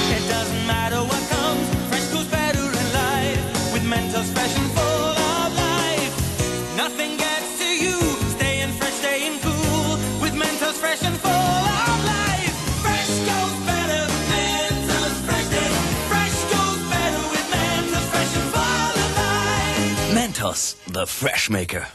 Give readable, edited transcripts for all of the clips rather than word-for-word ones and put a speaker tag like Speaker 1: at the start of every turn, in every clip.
Speaker 1: It doesn't matter what comes, fresh goes better in life. With Mentos fresh and full of life. Nothing gets to you, staying fresh, staying cool. With Mentos fresh and full of life. Fresh goes better with Mentos fresh day. Fresh goes better with Mentos fresh and full of life.
Speaker 2: Mentos, the fresh maker.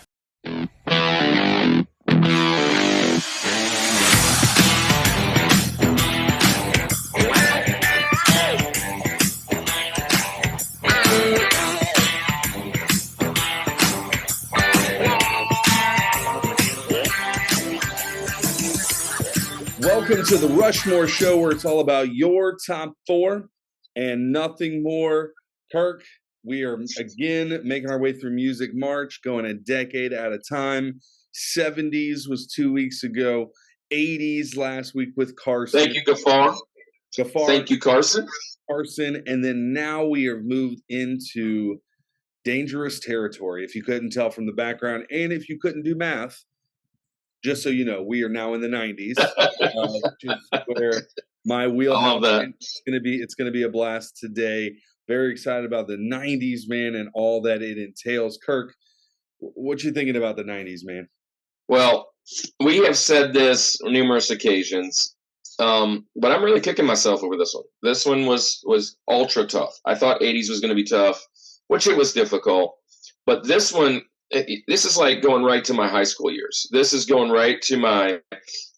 Speaker 3: Welcome to the Rushmore Show, where it's all about your top four and nothing more. Kirk, we are again making our way through Music March, going a decade at a time. 70s was 2 weeks ago. 80s last week with Carson.
Speaker 4: Thank you, Gafar. Thank you, Carson.
Speaker 3: And then now we have moved into dangerous territory, if you couldn't tell from the background, and if you couldn't do math. Just so you know, we are now in the 90s, where my wheelhouse it's going to be a blast today. Very excited about the 90s, man, and all that it entails. Kirk, what you thinking about the 90s, man?
Speaker 4: Well, we have said this on numerous occasions, but I'm really kicking myself over this one. This one was ultra tough. I thought 80s was going to be tough, which it was difficult, but this one. This is like going right to my high school years. This is going right to my,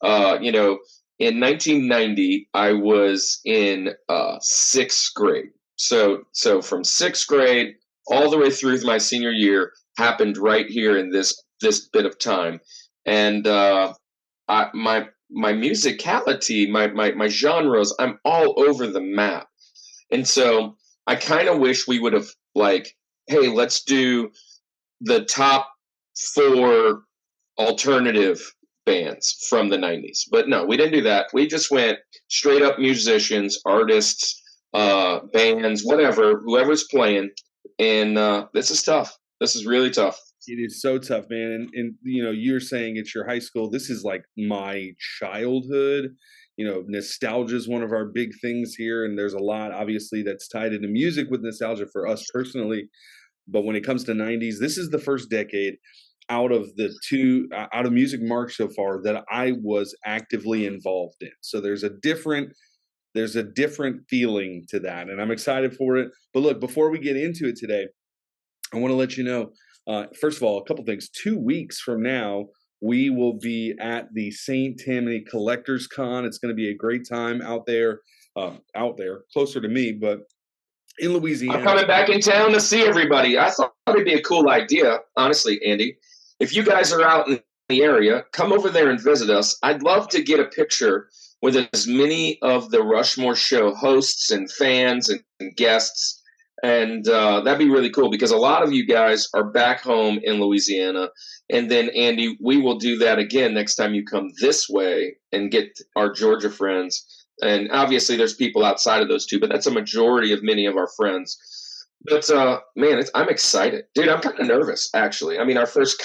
Speaker 4: in 1990, I was in sixth grade. So from sixth grade all the way through my senior year happened right here in this bit of time. And my musicality, my genres, I'm all over the map. And so I kind of wish we would have like, hey, let's do the top 4 alternative bands from the 90s. But no, we didn't do that. We just went straight up musicians, artists, bands, whatever, whoever's playing. And this is tough. This is really tough.
Speaker 3: It is so tough, man. And you're saying it's your high school. This is like my childhood. Nostalgia is one of our big things here. And there's a lot, obviously, that's tied into music with nostalgia for us personally. But when it comes to 90s, this is the first decade out of Music March so far that I was actively involved in. So there's a different feeling to that, and I'm excited for it. But look, before we get into it today, I want to let you know, first of all, a couple things. 2 weeks from now, we will be at the St. Tammany Collectors Con. It's going to be a great time out there, closer to me, but in Louisiana.
Speaker 4: I'm coming back in town to see everybody. I thought it'd be a cool idea, honestly, Andy. If you guys are out in the area, come over there and visit us. I'd love to get a picture with as many of the Rushmore Show hosts and fans and guests. And that'd be really cool because a lot of you guys are back home in Louisiana. And then, Andy, we will do that again next time you come this way and get our Georgia friends. And obviously there's people outside of those two, but that's a majority of many of our friends. But, man, I'm excited. Dude, I'm kind of nervous, actually. I mean, our first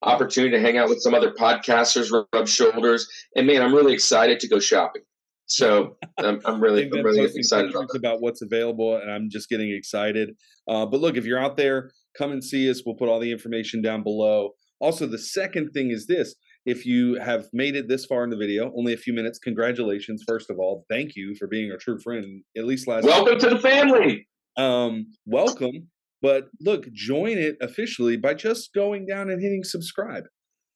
Speaker 4: opportunity to hang out with some other podcasters, rub shoulders. And, man, I'm really excited to go shopping. So I'm really excited
Speaker 3: about what's available, and I'm just getting excited. But, look, if you're out there, come and see us. We'll put all the information down below. Also, the second thing is this. If you have made it this far in the video, only a few minutes, congratulations, first of all. Thank you for being a true friend, at least last
Speaker 4: Welcome to the family.
Speaker 3: Welcome. But look, join it officially by just going down and hitting subscribe.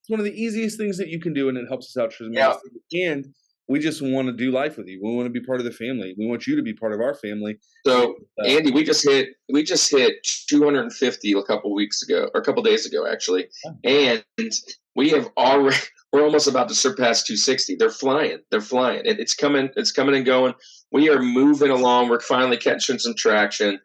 Speaker 3: It's one of the easiest things that you can do, and it helps us out tremendously. Yeah. And we just want to do life with you. We want to be part of the family. We want you to be part of our family.
Speaker 4: So, Andy, we just hit 250 a couple days ago, actually. And we're almost about to surpass 260. They're flying. It's coming and going. We are moving along. We're finally catching some traction.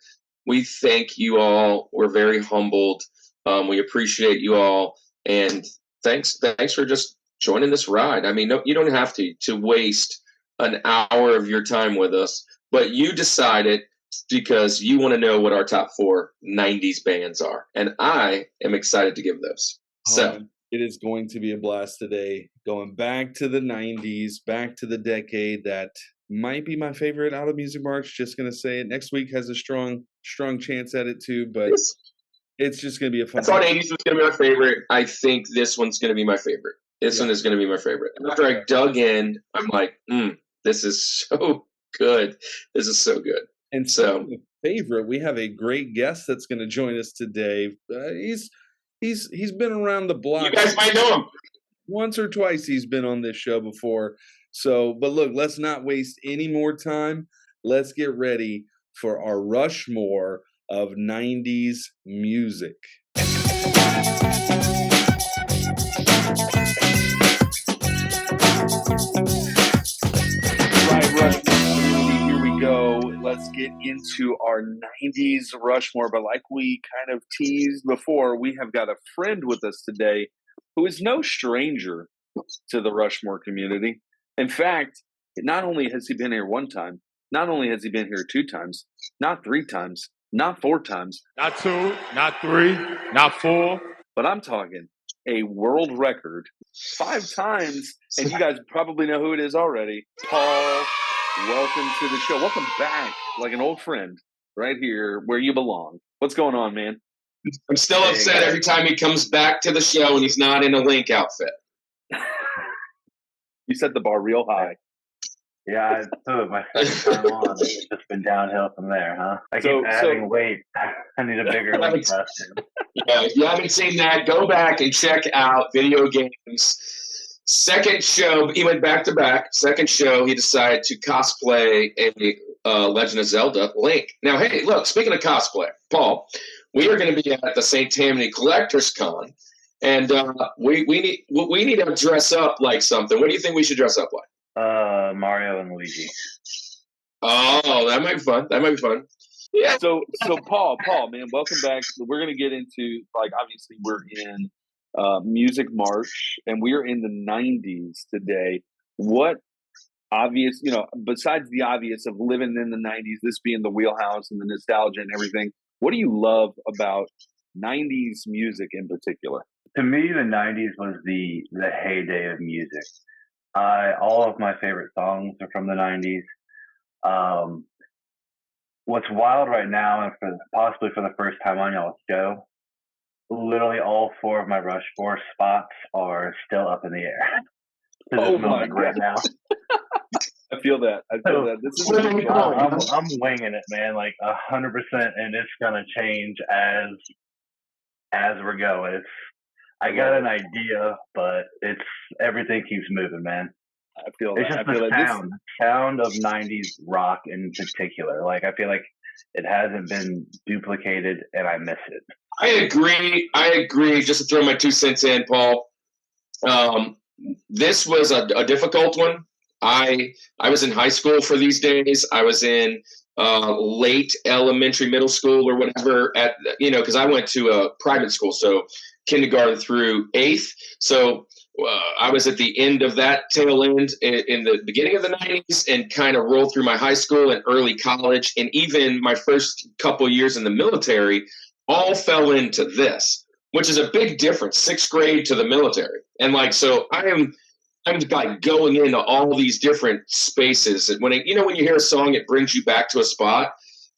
Speaker 4: We thank you all. We're very humbled. We appreciate you all. And thanks for just joining this ride. I mean, no, you don't have to waste an hour of your time with us, but you decided because you want to know what our top 4 90s bands are. And I am excited to give those. So
Speaker 3: It is going to be a blast today. Going back to the 90s, back to the decade that might be my favorite out of Music March. Just going to say it. Next week has a strong chance at it too, but it's just going to be a fun
Speaker 4: I thought
Speaker 3: time.
Speaker 4: 80s was going to be my favorite. I think this one's going to be my favorite. This one is going to be my favorite. After I dug in, I'm like, this is so good. This is so good.
Speaker 3: And so, favorite, we have a great guest that's going to join us today. He's been around the block.
Speaker 4: You guys might know him.
Speaker 3: Once or twice he's been on this show before. So, but look, let's not waste any more time. Let's get ready for our Rushmore of 90s music. Right, Rushmore community, here we go. Let's get into our 90s Rushmore. But like we kind of teased before, we have got a friend with us today who is no stranger to the Rushmore community. In fact, not only has he been here one time, not only has he been here 2 times, not 3 times, not 4 times.
Speaker 5: Not 2, not 3, not 4.
Speaker 3: But I'm talking a world record 5 times. And you guys probably know who it is already. Paul, welcome to the show. Welcome back, like an old friend, right here where you belong. What's going on, man?
Speaker 4: I'm still upset every time he comes back to the show and he's not in a Link outfit.
Speaker 3: You set the bar real high.
Speaker 6: Yeah, my second time on. It's just been downhill from there, huh? I keep adding weight. I need a bigger Link costume.
Speaker 4: Yeah, if you haven't seen that, go back and check out Video Games. Second show, he went back to back. Second show, he decided to cosplay a Legend of Zelda Link. Now, hey, look, speaking of cosplay, Paul, we are going to be at the St. Tammany Collectors Con, and we need to dress up like something. What do you think we should dress up like?
Speaker 6: Mario and Luigi.
Speaker 4: Oh, that might be fun. Yeah.
Speaker 3: So Paul, man, welcome back. We're going to get into, like, obviously we're in Music March, and we're in the 90s today. What obvious, besides the obvious of living in the 90s, this being the wheelhouse and the nostalgia and everything, what do you love about 90s music in particular?
Speaker 6: To me, the 90s was the heyday of music. All of my favorite songs are from the 90s. What's wild right now, and possibly for the first time on y'all's show, literally all 4 of my Rushmore spots are still up in the air.
Speaker 3: Oh my God.
Speaker 6: Right now.
Speaker 3: I feel that. This is
Speaker 6: I'm winging it, man, like 100%, and it's gonna change as we're going. I got an idea, but everything keeps moving, man.
Speaker 3: I feel that.
Speaker 6: It's just the sound of 90s rock in particular. Like, I feel like it hasn't been duplicated, and I miss it.
Speaker 4: I agree. Just to throw my 2 cents in, Paul. This was a difficult one. I was in high school for these days. I was in late elementary, middle school, or whatever. Because I went to a private school, so kindergarten through 8th. So I was at the end of that tail end in the beginning of the 90s, and kind of rolled through my high school and early college, and even my first couple years in the military, all fell into this, which is a big difference. 6th grade to the military, and so I'm like going into all these different spaces. And when you hear a song, it brings you back to a spot.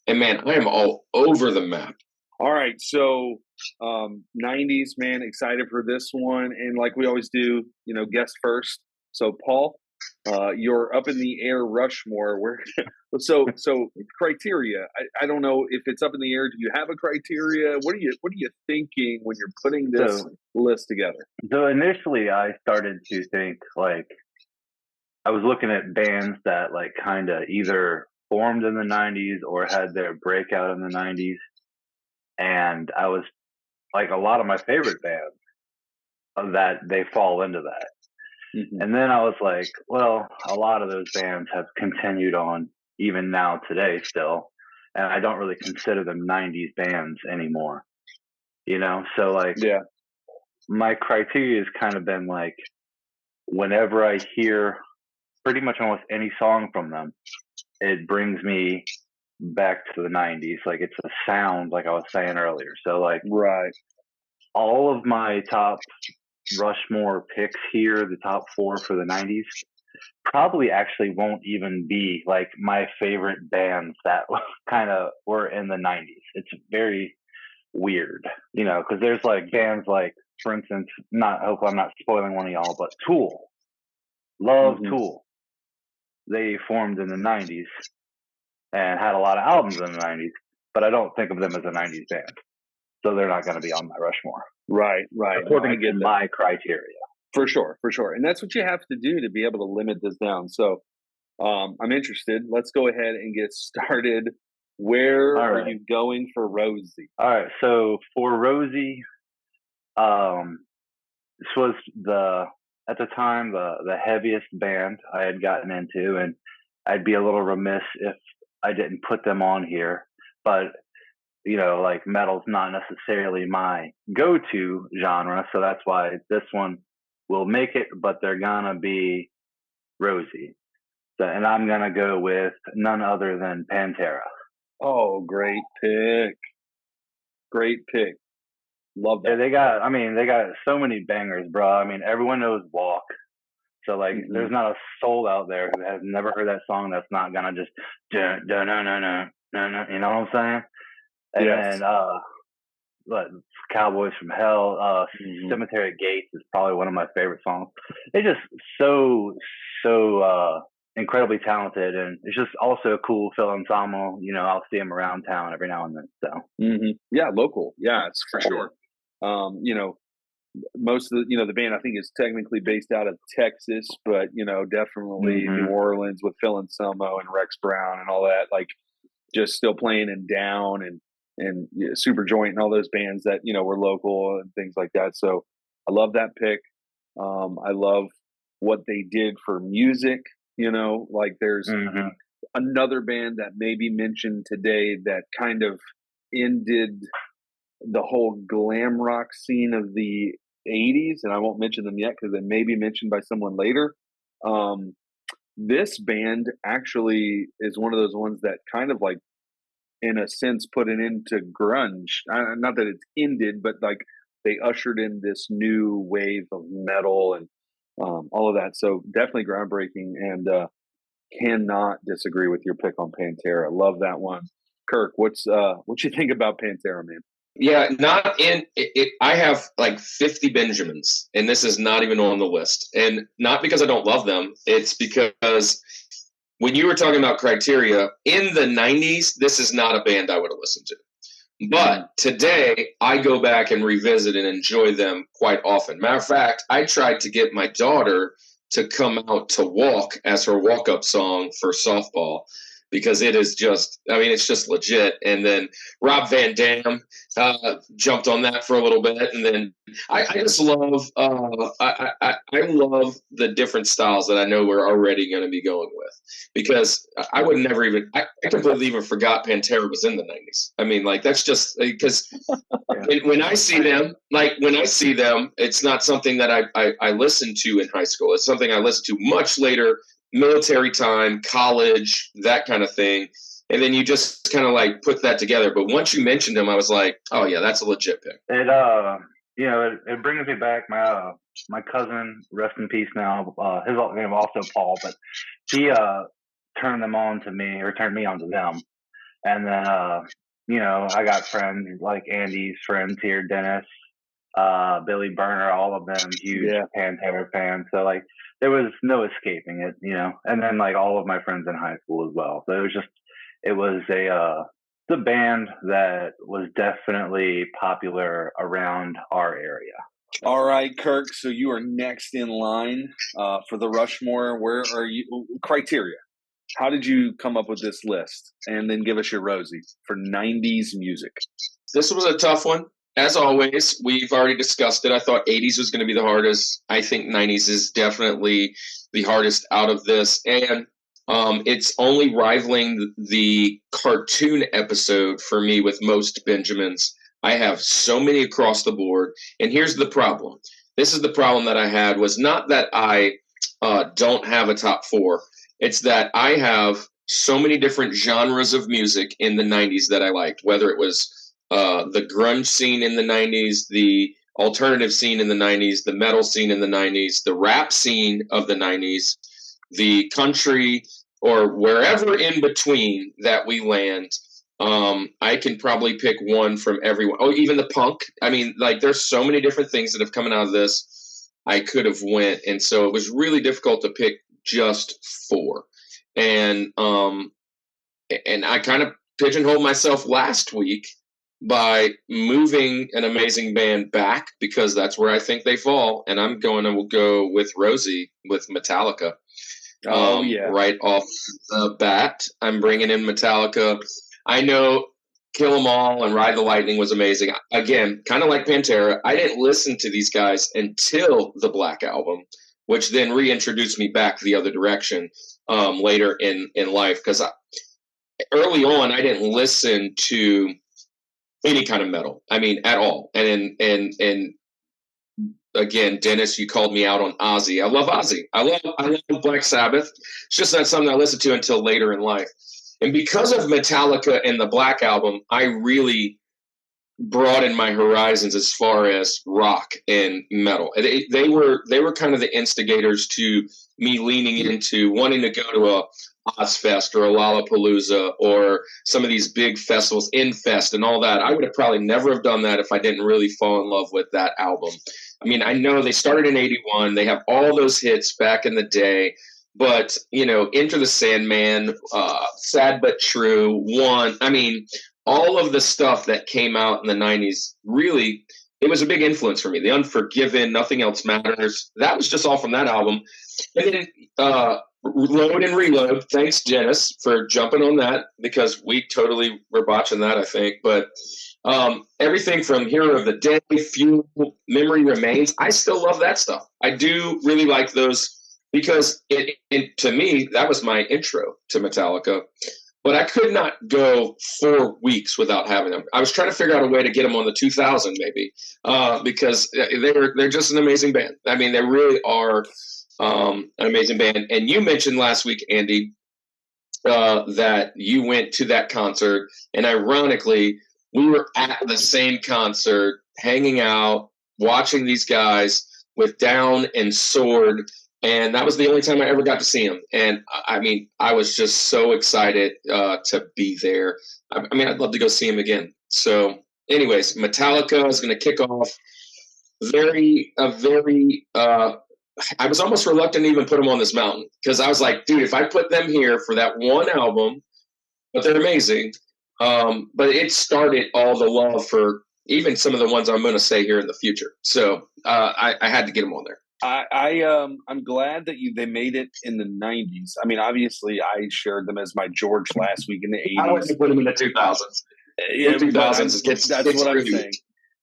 Speaker 4: And man, I am all over the map.
Speaker 3: All right, so 90s, man, excited for this one, and like we always do, guest first. So Paul, you're up in the air Rushmore. So criteria. I don't know if it's up in the air. Do you have a criteria? What are you thinking when you're putting this list together?
Speaker 6: So initially, I started to think, like, I was looking at bands that like kind of either formed in the 90s or had their breakout in the 90s. And I was like, a lot of my favorite bands that they fall into that. Mm-hmm. And then I was like, well, a lot of those bands have continued on even now today still. And I don't really consider them 90s bands anymore, So
Speaker 3: yeah.
Speaker 6: My criteria has kind of been like, whenever I hear pretty much almost any song from them, it brings me back to the 90s. Like, it's a sound, like I was saying earlier. So like,
Speaker 3: right,
Speaker 6: all of my top Rushmore picks here, the top 4 for the 90s, probably actually won't even be like my favorite bands that kind of were in the 90s. It's very weird, because there's like bands like, for instance, hope I'm not spoiling one of y'all, but Tool. Love Tool. They formed in the 90s and had a lot of albums in the 90s, but I don't think of them as a 90s band. So they're not going to be on my Rushmore.
Speaker 7: Right.
Speaker 6: According to my criteria.
Speaker 7: For sure. And that's what you have to do to be able to limit this down. So I'm interested. Let's go ahead and get started. Where are you going for Rosie?
Speaker 6: All right. So for Rosie, this was at the time, the heaviest band I had gotten into, and I'd be a little remiss if I didn't put them on here. But, like metal's not necessarily my go-to genre, so that's why this one will make it, but they're gonna be Rosie. So, and I'm gonna go with none other than Pantera.
Speaker 7: Oh, great pick. Love that.
Speaker 6: Yeah, they got so many bangers, bro. I mean, everyone knows Walk. So like, there's not a soul out there who has never heard that song that's not gonna just dun, dun, dun, dun, dun, dun, dun, you know what I'm saying? And
Speaker 7: yes.
Speaker 6: then Cowboys from Hell, Cemetery Gates is probably one of my favorite songs. They're just so incredibly talented, and it's just also a cool fill ensemble. I'll see them around town every now and then. So
Speaker 7: yeah, local, yeah, it's for sure. Most of the band I think is technically based out of Texas, but definitely New Orleans with Phil Anselmo and Rex Brown and all that, like just still playing in Down and Super Joint and all those bands that were local and things like that. So I love that pick. I love what they did for music. Like there's another band that may be mentioned today that kind of ended the whole glam rock scene of the 80s, and I won't mention them yet because they may be mentioned by someone later. This band actually is one of those ones that kind of like, in a sense, put an end to grunge. Not that it's ended, but like they ushered in this new wave of metal and all of that. So definitely groundbreaking, and cannot disagree with your pick on Pantera. Love that one. Kirk, what you think about Pantera, man?
Speaker 4: Yeah, not in it. I have like 50 Benjamins, and this is not even on the list. And not because I don't love them. It's because when you were talking about criteria, in the 90s, this is not a band I would have listened to. But today, I go back and revisit and enjoy them quite often. Matter of fact, I tried to get my daughter to come out to Walk as her walk-up song for softball, because it is just, it's just legit. And then Rob Van Dam jumped on that for a little bit. And then I just love, I love the different styles that I know we're already going to be going with, because I would never even, I completely even forgot Pantera was in the 90s. That's just because when I see them, it's not something that I listened to in high school. It's something I listened to much later, military time, college, that kind of thing. And then you just kind of like put that together. But once you mentioned him, I was like, oh yeah, that's a legit pick.
Speaker 6: It brings me back. My cousin, rest in peace now. His name also Paul, but he turned them on to me, or turned me on to them. And then I got friends like Andy's friends here, Dennis, Billy Burner, all of them huge Pantera fans. So like there was no escaping it, And then like all of my friends in high school as well. So it was the band that was definitely popular around our area.
Speaker 7: All right, Kirk. So you are next in line for the Rushmore. Where are you? Criteria. How did you come up with this list? And then give us your Rosie for 90s music.
Speaker 4: This was a tough one. As always, we've already discussed it. I thought 80s was going to be the hardest. I think 90s is definitely the hardest out of this. And it's only rivaling the cartoon episode for me with most Benjamins. I have so many across the board. And here's the problem. This is the problem that I had, was not that I don't have a top 4. It's that I have so many different genres of music in the 90s that I liked, whether it was the grunge scene in the 90s, the alternative scene in the 90s, the metal scene in the 90s, the rap scene of the 90s, the country, or wherever in between that we land. I can probably pick one from everyone. Oh, even the punk. I mean, like, there's so many different things that have come out of this. I could have went, and so it was really difficult to pick just 4. And I kind of pigeonholed myself last week by moving an amazing band back, because that's where I think they fall. And I'm going to go with Rosie with Metallica. Right off the bat, I'm bringing in Metallica. I know Kill 'Em All and Ride the Lightning was amazing. Again, kind of like Pantera, I didn't listen to these guys until the Black Album, which then reintroduced me back the other direction later in life. Because early on, I didn't listen to any kind of metal. I mean, at all. And again, Dennis, you called me out on Ozzy. I love Ozzy. I love Black Sabbath. It's just not something I listened to until later in life. And because of Metallica and the Black Album, I really broadened my horizons as far as rock and metal. They were kind of the instigators to me leaning into wanting to go to a Ozfest or a Lollapalooza or some of these big festivals, Infest and all that. I would have probably never have done that if I didn't really fall in love with that album. I mean, I know they started in 81. They have all those hits back in the day. But, you know, Enter the Sandman, Sad But True, One. I mean, all of the stuff that came out in the 90s, really, it was a big influence for me. The Unforgiven, Nothing Else Matters. That was just all from that album. And then Load and Reload. Thanks, Dennis, for jumping on that, because we totally were botching that, I think. But everything from Hero of the Day, Fuel, Memory Remains, I still love that stuff. I do really like those, because to me, that was my intro to Metallica. But I could not go 4 weeks without having them. I was trying to figure out a way to get them on the 2000 maybe, because they're just an amazing band. I mean, they really are an amazing band. And you mentioned last week, Andy, that you went to that concert. And ironically, we were at the same concert, hanging out, watching these guys with Down and Sword. And that was the only time I ever got to see him. And I mean, I was just so excited to be there. I mean, I'd love to go see him again. So anyways, Metallica is going to kick off I was almost reluctant to even put them on this mountain, because I was like, dude, if I put them here for that one album, but they're amazing. But it started all the love for even some of the ones I'm going to say here in the future. So I had to get them on there.
Speaker 7: I'm glad that they made it in the 90s. I mean, obviously, I shared them as my George last week in the 80s.
Speaker 4: I wouldn't put them in the 2000s.
Speaker 7: Yeah,
Speaker 4: the 2000s.
Speaker 7: That's what I'm saying.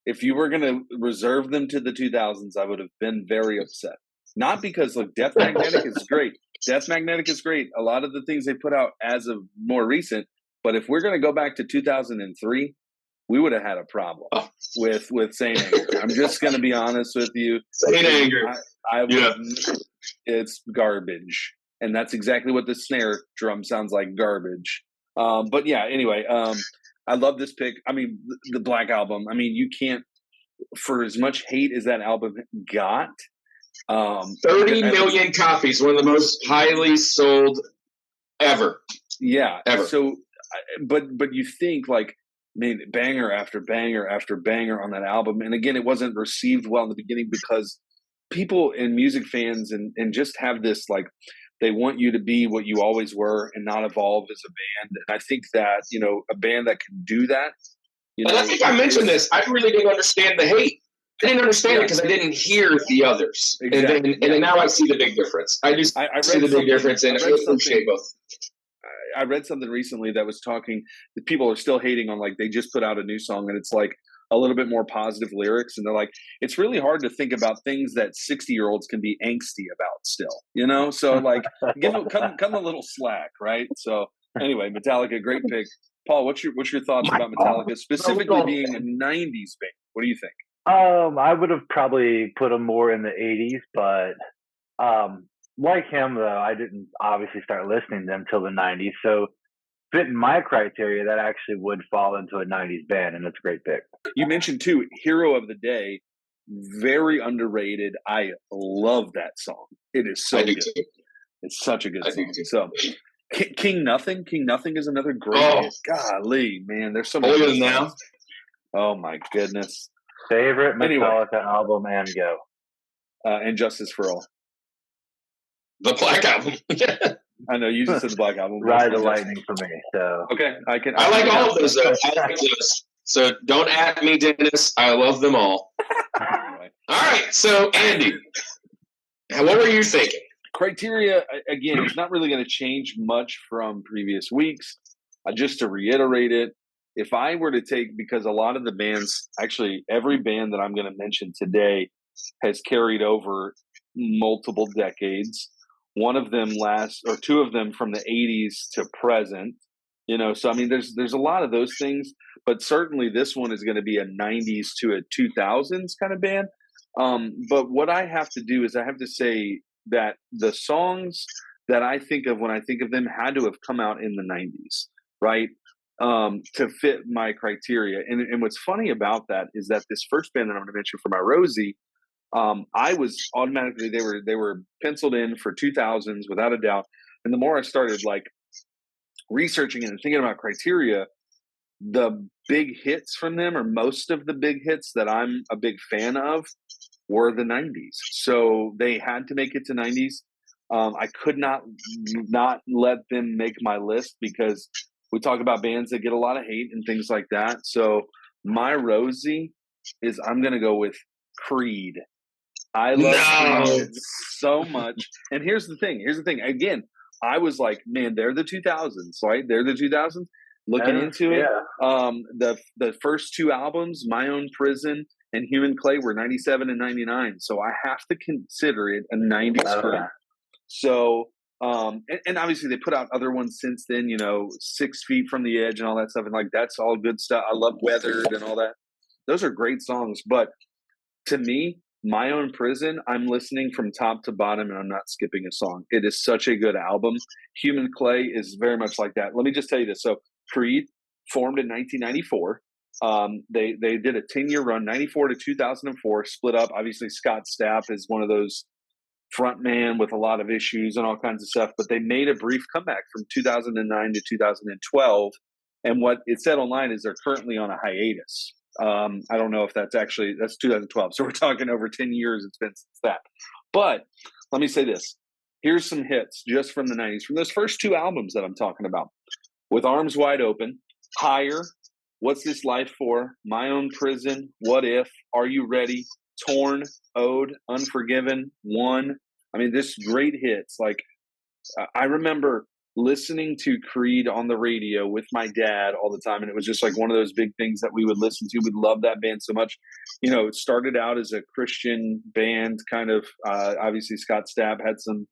Speaker 7: If you were going to reserve them to the 2000s, I would have been very upset. Not because, look, Death Magnetic is great. Death Magnetic is great. A lot of the things they put out as of more recent. But if we're going to go back to 2003, we would have had a problem with Saint Anger. I'm just going to be honest with you.
Speaker 4: Saint Anger.
Speaker 7: It's garbage. And that's exactly what the snare drum sounds like, garbage. But yeah, anyway, I love this pick. I mean, the Black Album. I mean, you can't, for as much hate as that album got.
Speaker 4: 30 million copies, one of the most highly sold ever.
Speaker 7: Yeah.
Speaker 4: Ever.
Speaker 7: So, but you think, like, made banger after banger after banger on that album. And again, it wasn't received well in the beginning because people and music fans and just have this, like, they want you to be what you always were and not evolve as a band. And I think that, you know, a band that can do that.
Speaker 4: And I think I mentioned this. I really didn't understand the hate. I didn't understand it because I didn't hear the others. Exactly. And then now I see the big difference. I see the big difference, and I appreciate both.
Speaker 7: I read something recently that was talking that people are still hating on, like, they just put out a new song and it's like a little bit more positive lyrics. And they're like, it's really hard to think about things that 60-year-olds can be angsty about still, you know? So, like, come a little slack, right? So anyway, Metallica, great pick. Paul, what's your thoughts about Metallica, specifically being a 90s band? What do you think?
Speaker 6: I would have probably put them more in the 80s, but like him, though, I didn't obviously start listening to them till the 90s. So, fitting my criteria, that actually would fall into a 90s band, and it's a great pick.
Speaker 7: You mentioned, too, Hero of the Day. very underrated. I love that song. It is so good.
Speaker 4: Too.
Speaker 7: It's such a good song. So King Nothing is another great hit. Golly, man, there's so many
Speaker 4: Holier Now.
Speaker 7: Oh my goodness.
Speaker 6: Favorite Metallica album and go.
Speaker 7: And Justice for All.
Speaker 4: The Black Album.
Speaker 7: I know you just said the Black Album.
Speaker 6: Ride the Lightning for me. So
Speaker 7: okay, I
Speaker 4: like all of those though. I like those. So don't at me, Dennis. I love them all.
Speaker 7: Anyway.
Speaker 4: All right, so Andy, what were you thinking?
Speaker 7: Criteria, again, it's not really going to change much from previous weeks. Just to reiterate it, if I were to take, because a lot of the bands, actually every band that I'm going to mention today has carried over multiple decades. One of them two of them from the 80s to present. So I mean, there's a lot of those things, but certainly this one is going to be a 90s to a 2000s kind of band. But what I have to do is I have to say that the songs that I think of when I think of them had to have come out in the 90s, right? To fit my criteria. And what's funny about that is that this first band that I'm going to mention for my Rosie, I was automatically, they were penciled in for 2000s without a doubt. And the more I started like researching and thinking about criteria, the big hits from them, or most of the big hits that I'm a big fan of, were the 90s. So they had to make it to 90s. I could not let them make my list because we talk about bands that get a lot of hate and things like that. So my Rosie is, I'm going to go with Creed. I love Creed so much. And here's the thing. Again, I was like, man, they're the 2000s, right? They're the 2000s. Looking into it, the first two albums, My Own Prison and Human Clay, were 97 and 99. So I have to consider it a 90s film. So, and obviously they put out other ones since then, 6 Feet from the Edge and all that stuff. And like, that's all good stuff. I love Weathered and all that. Those are great songs. But to me, My Own Prison, I'm listening from top to bottom and I'm not skipping a song. It is such a good album. Human Clay is very much like that. Let me just tell you this. So Creed formed in 1994. They did a 10-year run, 94 to 2004, split up. Obviously, Scott Stapp is one of those front man with a lot of issues and all kinds of stuff, but they made a brief comeback from 2009 to 2012. And what it said online is they're currently on a hiatus. I don't know if that's 2012. So we're talking over 10 years it's been since that. But let me say this. Here's some hits just from the 90s, from those first two albums that I'm talking about. With Arms Wide Open, Higher, What's This Life For, My Own Prison, What If, Are You Ready, Torn, Ode, Unforgiven, One. I mean, this great hits. Like, I remember listening to Creed on the radio with my dad all the time, and it was just like one of those big things that we would listen to. We loved that band so much. It started out as a Christian band, kind of. Obviously, Scott Stapp had some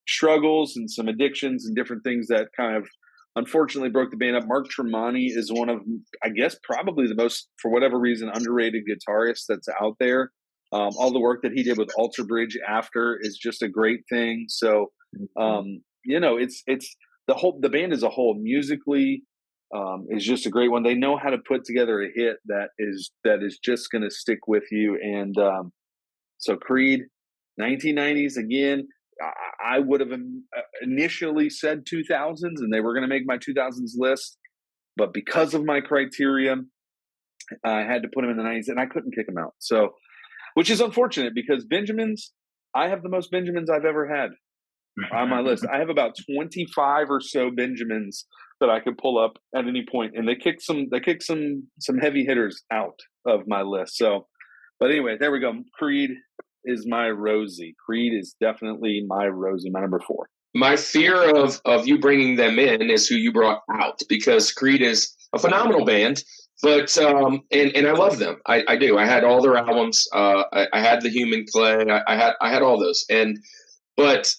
Speaker 7: struggles and some addictions and different things that kind of unfortunately broke the band up. Mark Tremonti is one of, I guess, probably the most, for whatever reason, underrated guitarist that's out there. All the work that he did with Alter Bridge after is just a great thing. So, it's the band as a whole musically is just a great one. They know how to put together a hit that is just going to stick with you. And so Creed, 1990s again. I would have initially said 2000s, and they were going to make my 2000s list, but because of my criteria, I had to put them in the 90s, and I couldn't kick them out. So, which is unfortunate because Benjamins, I have the most Benjamins I've ever had on my list. I have about 25 or so Benjamins that I could pull up at any point, and they kicked some heavy hitters out of my list. So, but anyway, there we go. Creed is my Rosie. Creed is definitely my Rosie, my number 4.
Speaker 4: My fear of you bringing them in is who you brought out, because Creed is a phenomenal band, but and I love them. I do. I had all their albums. I had the Human Clay. I had all those. But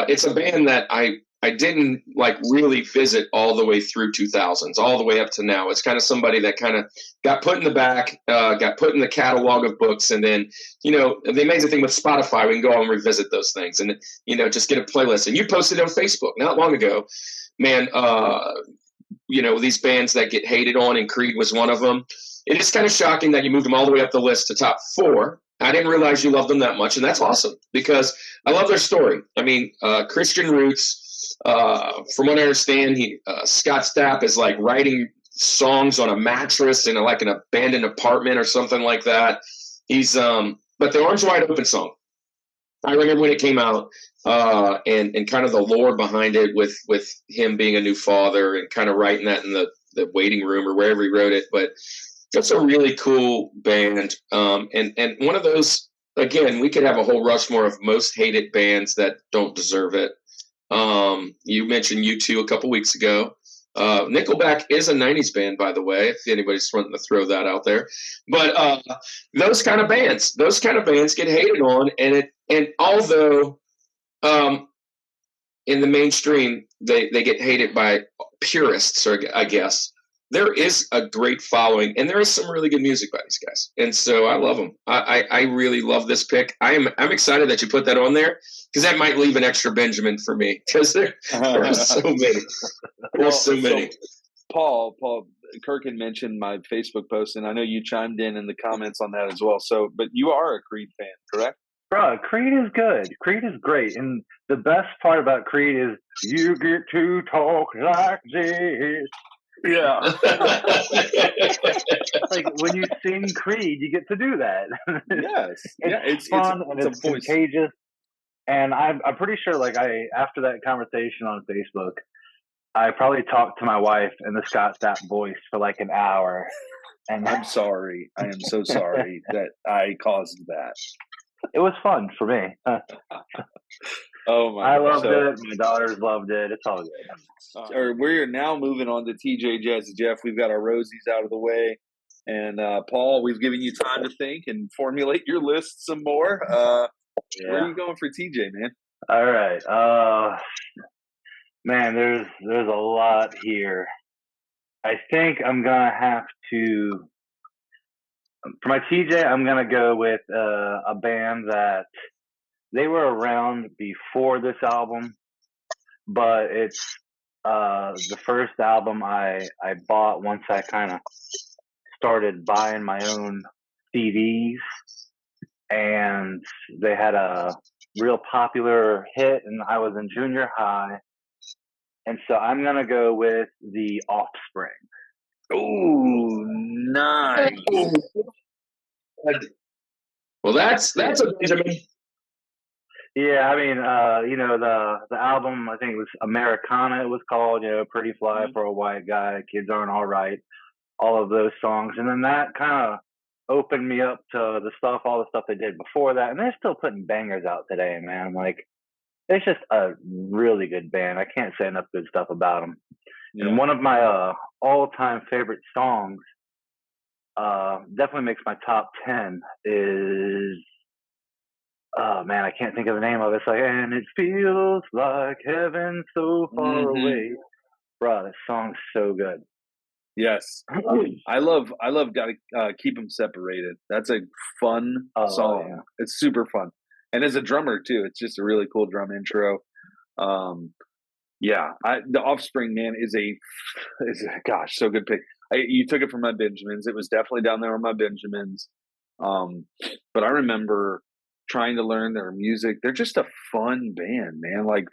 Speaker 4: it's a band that I didn't like really visit all the way through 2000s, all the way up to now. It's kind of somebody that kind of got put in the back, got put in the catalog of books. And then, the amazing thing with Spotify, we can go on and revisit those things and, just get a playlist. And you posted on Facebook not long ago, man, these bands that get hated on, and Creed was one of them. It is kind of shocking that you moved them all the way up the list to top 4. I didn't realize you loved them that much, and that's awesome because I love their story. I mean, Christian roots. From what I understand, Scott Stapp is like writing songs on a mattress in like an abandoned apartment or something like that. He's but the Arms Wide Open song, I remember when it came out, and kind of the lore behind it with him being a new father and kind of writing that in the waiting room or wherever he wrote it. But that's a really cool band. And one of those, again, we could have a whole Rushmore of most hated bands that don't deserve it. You mentioned U2 a couple weeks ago. Nickelback is a 90s band, by the way, if anybody's wanting to throw that out there. But those kind of bands get hated on. And although in the mainstream, they get hated by purists, or I guess, there is a great following, and there is some really good music by these guys. And so I love them. I really love this pick. I'm excited that you put that on there, because that might leave an extra Benjamin for me, because there are so many. There's so many.
Speaker 7: So, Paul, Kirk had mentioned my Facebook post, and I know you chimed in the comments on that as well. So, but you are a Creed fan, correct?
Speaker 6: Bro, Creed is good. Creed is great. And the best part about Creed is you get to talk like this.
Speaker 7: Yeah.
Speaker 6: Like when you sing Creed, you get to do that.
Speaker 7: Yes.
Speaker 6: It's fun and it's contagious. And I'm pretty sure, like, after that conversation on Facebook, I probably talked to my wife in the Scott Stapp voice for like an hour. And
Speaker 7: I'm sorry. I am so sorry that I caused that.
Speaker 6: It was fun for me.
Speaker 7: Oh my!
Speaker 6: I loved it. My daughters loved it. It's all good.
Speaker 7: We're now moving on to TJ Jazz. Jeff, we've got our Rosies out of the way, and Paul, we've given you time to think and formulate your list some more. Where are you going for TJ, man?
Speaker 6: All right, man. There's a lot here. I think I'm gonna have to. For my TJ, I'm going to go with a band that they were around before this album, but it's the first album I bought once I kind of started buying my own CDs, and they had a real popular hit, and I was in junior high, and so I'm going to go with The Offspring.
Speaker 7: Ooh, nice.
Speaker 4: Well, that's a Benjamin.
Speaker 6: Yeah, I mean, the album, I think it was Americana, it was called, Pretty Fly for a White Guy, Kids Aren't All Right, all of those songs. And then that kind of opened me up to all the stuff they did before that. And they're still putting bangers out today, man. Like, it's just a really good band. I can't say enough good stuff about them. Yeah. And one of my all-time favorite songs, definitely makes my top 10, is, oh man, I can't think of the name of it. It's like, and it feels like heaven so far away. Bro, this song's so good.
Speaker 7: Yes. I love Gotta Keep Them Separated. That's a fun song. Yeah. It's super fun. And as a drummer too, it's just a really cool drum intro. The Offspring, man, is a gosh, so good pick. You took it from my Benjamins. It was definitely down there on my Benjamins. But I remember trying to learn their music. They're just a fun band, man. Like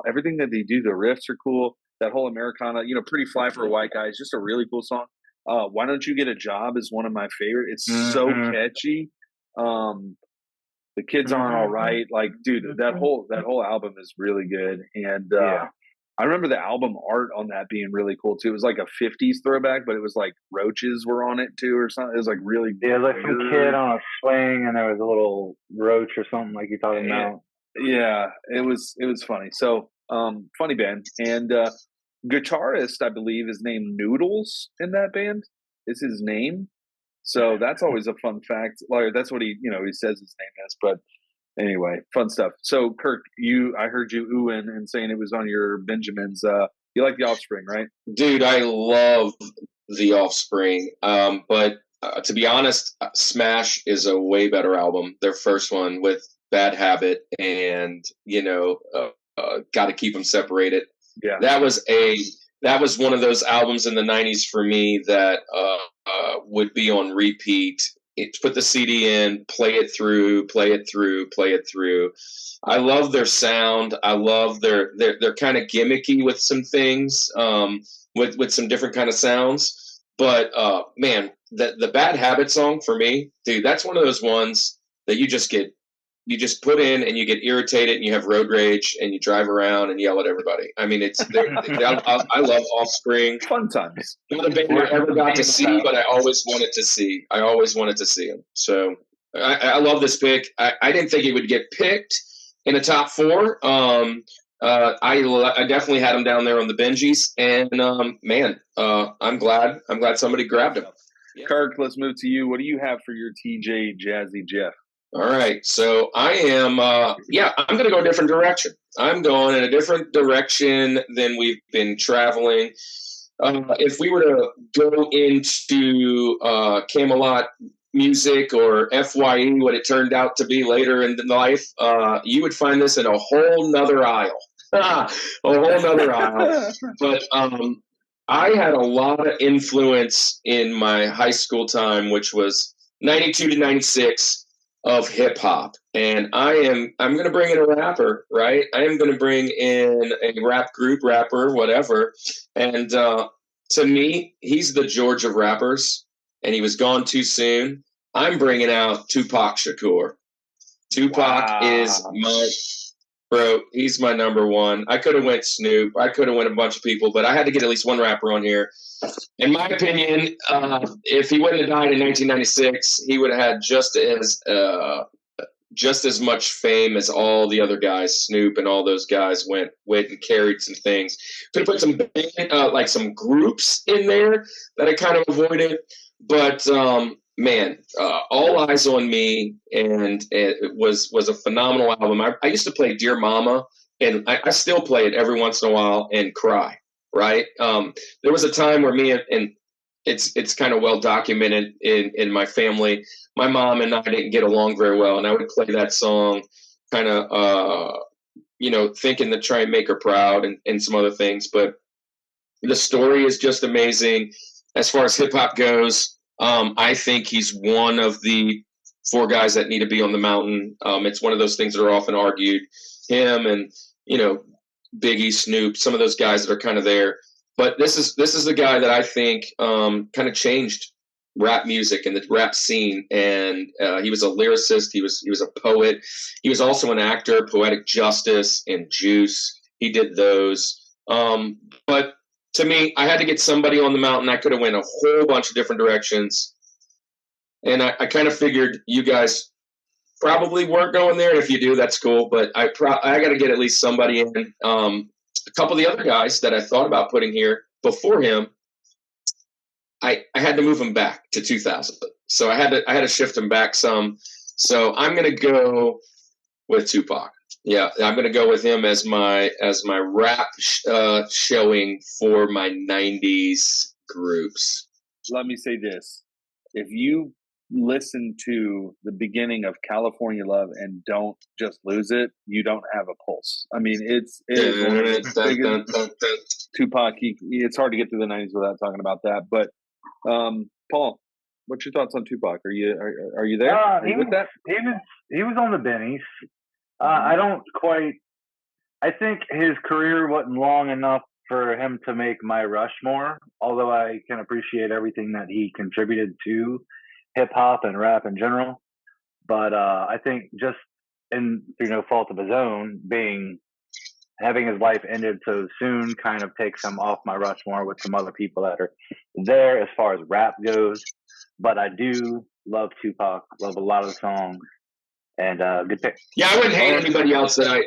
Speaker 7: everything that they do, the riffs are cool. That whole Americana, Pretty Fly for a White Guy is just a really cool song. Why Don't You Get a Job is one of my favorite. It's so catchy. The Kids Aren't All Right. Like, dude, that whole album is really good. And I remember the album art on that being really cool too. It was like a 50s throwback, but it was like roaches were on it too or something. It was like really
Speaker 6: like some kid on a swing and there was a little roach or something like you're talking about.
Speaker 7: Yeah, it was funny. So funny band. And guitarist, I believe, is named Noodles in that band. Is his name. So that's always a fun fact. Like, that's what he says his name is, but anyway, fun stuff. So, Kirk, I heard you oohing and saying it was on your Benjamins. You like The Offspring, right?
Speaker 4: Dude, I love The Offspring. But to be honest, Smash is a way better album. Their first one with Bad Habit and, Got to Keep Them Separated.
Speaker 7: Yeah.
Speaker 4: That was one of those albums in the 90s for me that would be on repeat put the CD in, play it through. I love their sound. I love they're kind of gimmicky with some things, with some different kind of sounds. But man, the Bad Habit song for me, dude, that's one of those ones that you just put in and you get irritated and you have road rage and you drive around and yell at everybody. I mean, I love Offspring.
Speaker 7: Fun times.
Speaker 4: Not a band I ever got to see, but I always wanted to see. I always wanted to see them. So I love this pick. I didn't think it would get picked in the top 4. I definitely had him down there on the Benjis, and man, I'm glad somebody grabbed him.
Speaker 7: Kirk, let's move to you. What do you have for your TJ Jazzy Jeff?
Speaker 4: All right, so I am, I'm going to go a different direction. I'm going in a different direction than we've been traveling. If we were to go into Camelot music or FYE, what it turned out to be later in life, you would find this in a whole nother aisle. A whole nother aisle. But I had a lot of influence in my high school time, which was 92 to 96. Of hip hop, and I'm going to bring in a rapper, right? I am going to bring in a rapper, whatever. And to me, he's the George of rappers, and he was gone too soon. I'm bringing out Tupac Shakur. Tupac is my bro. He's my number one. I could have went Snoop. I could have went a bunch of people, but I had to get at least one rapper on here. In my opinion, if he wouldn't have died in 1996, he would have had just as much fame as all the other guys. Snoop and all those guys went and carried some things. Could have put some like some groups in there that I kind of avoided, but man, All Eyes on Me, and it was a phenomenal album. I used to play Dear Mama, and I still play it every once in a while and cry. Right. There was a time where me and it's kind of well documented in my family. My mom and I didn't get along very well, and I would play that song kind of, thinking to try and make her proud and some other things. But the story is just amazing. As far as hip hop goes, I think he's one of the 4 guys that need to be on the mountain. It's one of those things that are often argued. Him and, Biggie, Snoop, some of those guys that are kind of there. But this is the guy that I think kind of changed rap music and the rap scene. And he was a lyricist. He was a poet. He was also an actor. Poetic Justice and Juice. He did those. But to me, I had to get somebody on the mountain. I could have went a whole bunch of different directions. And I kind of figured you guys probably weren't going there. And if you do, that's cool. But I got to get at least somebody in. A couple of the other guys that I thought about putting here before him, I had to move him back to 2000. So I had to shift him back some. So I'm going to go with Tupac. Yeah, I'm going to go with him as my rap showing for my 90s groups.
Speaker 7: Let me say this. If you listen to the beginning of California Love and don't just lose it, you don't have a pulse. I mean, it is Tupac. It's hard to get through the 90s without talking about that. But Paul, what's your thoughts on Tupac? Are you there?
Speaker 6: With that? He was on the bennies. I think his career wasn't long enough for him to make my Rushmore, although I can appreciate everything that he contributed to hip hop and rap in general. But I think just in no fault of his own, having his life ended so soon kind of takes him off my Rushmore with some other people that are there as far as rap goes. But I do love Tupac, love a lot of the songs. And good pick.
Speaker 4: Yeah, I wouldn't hate anybody else that I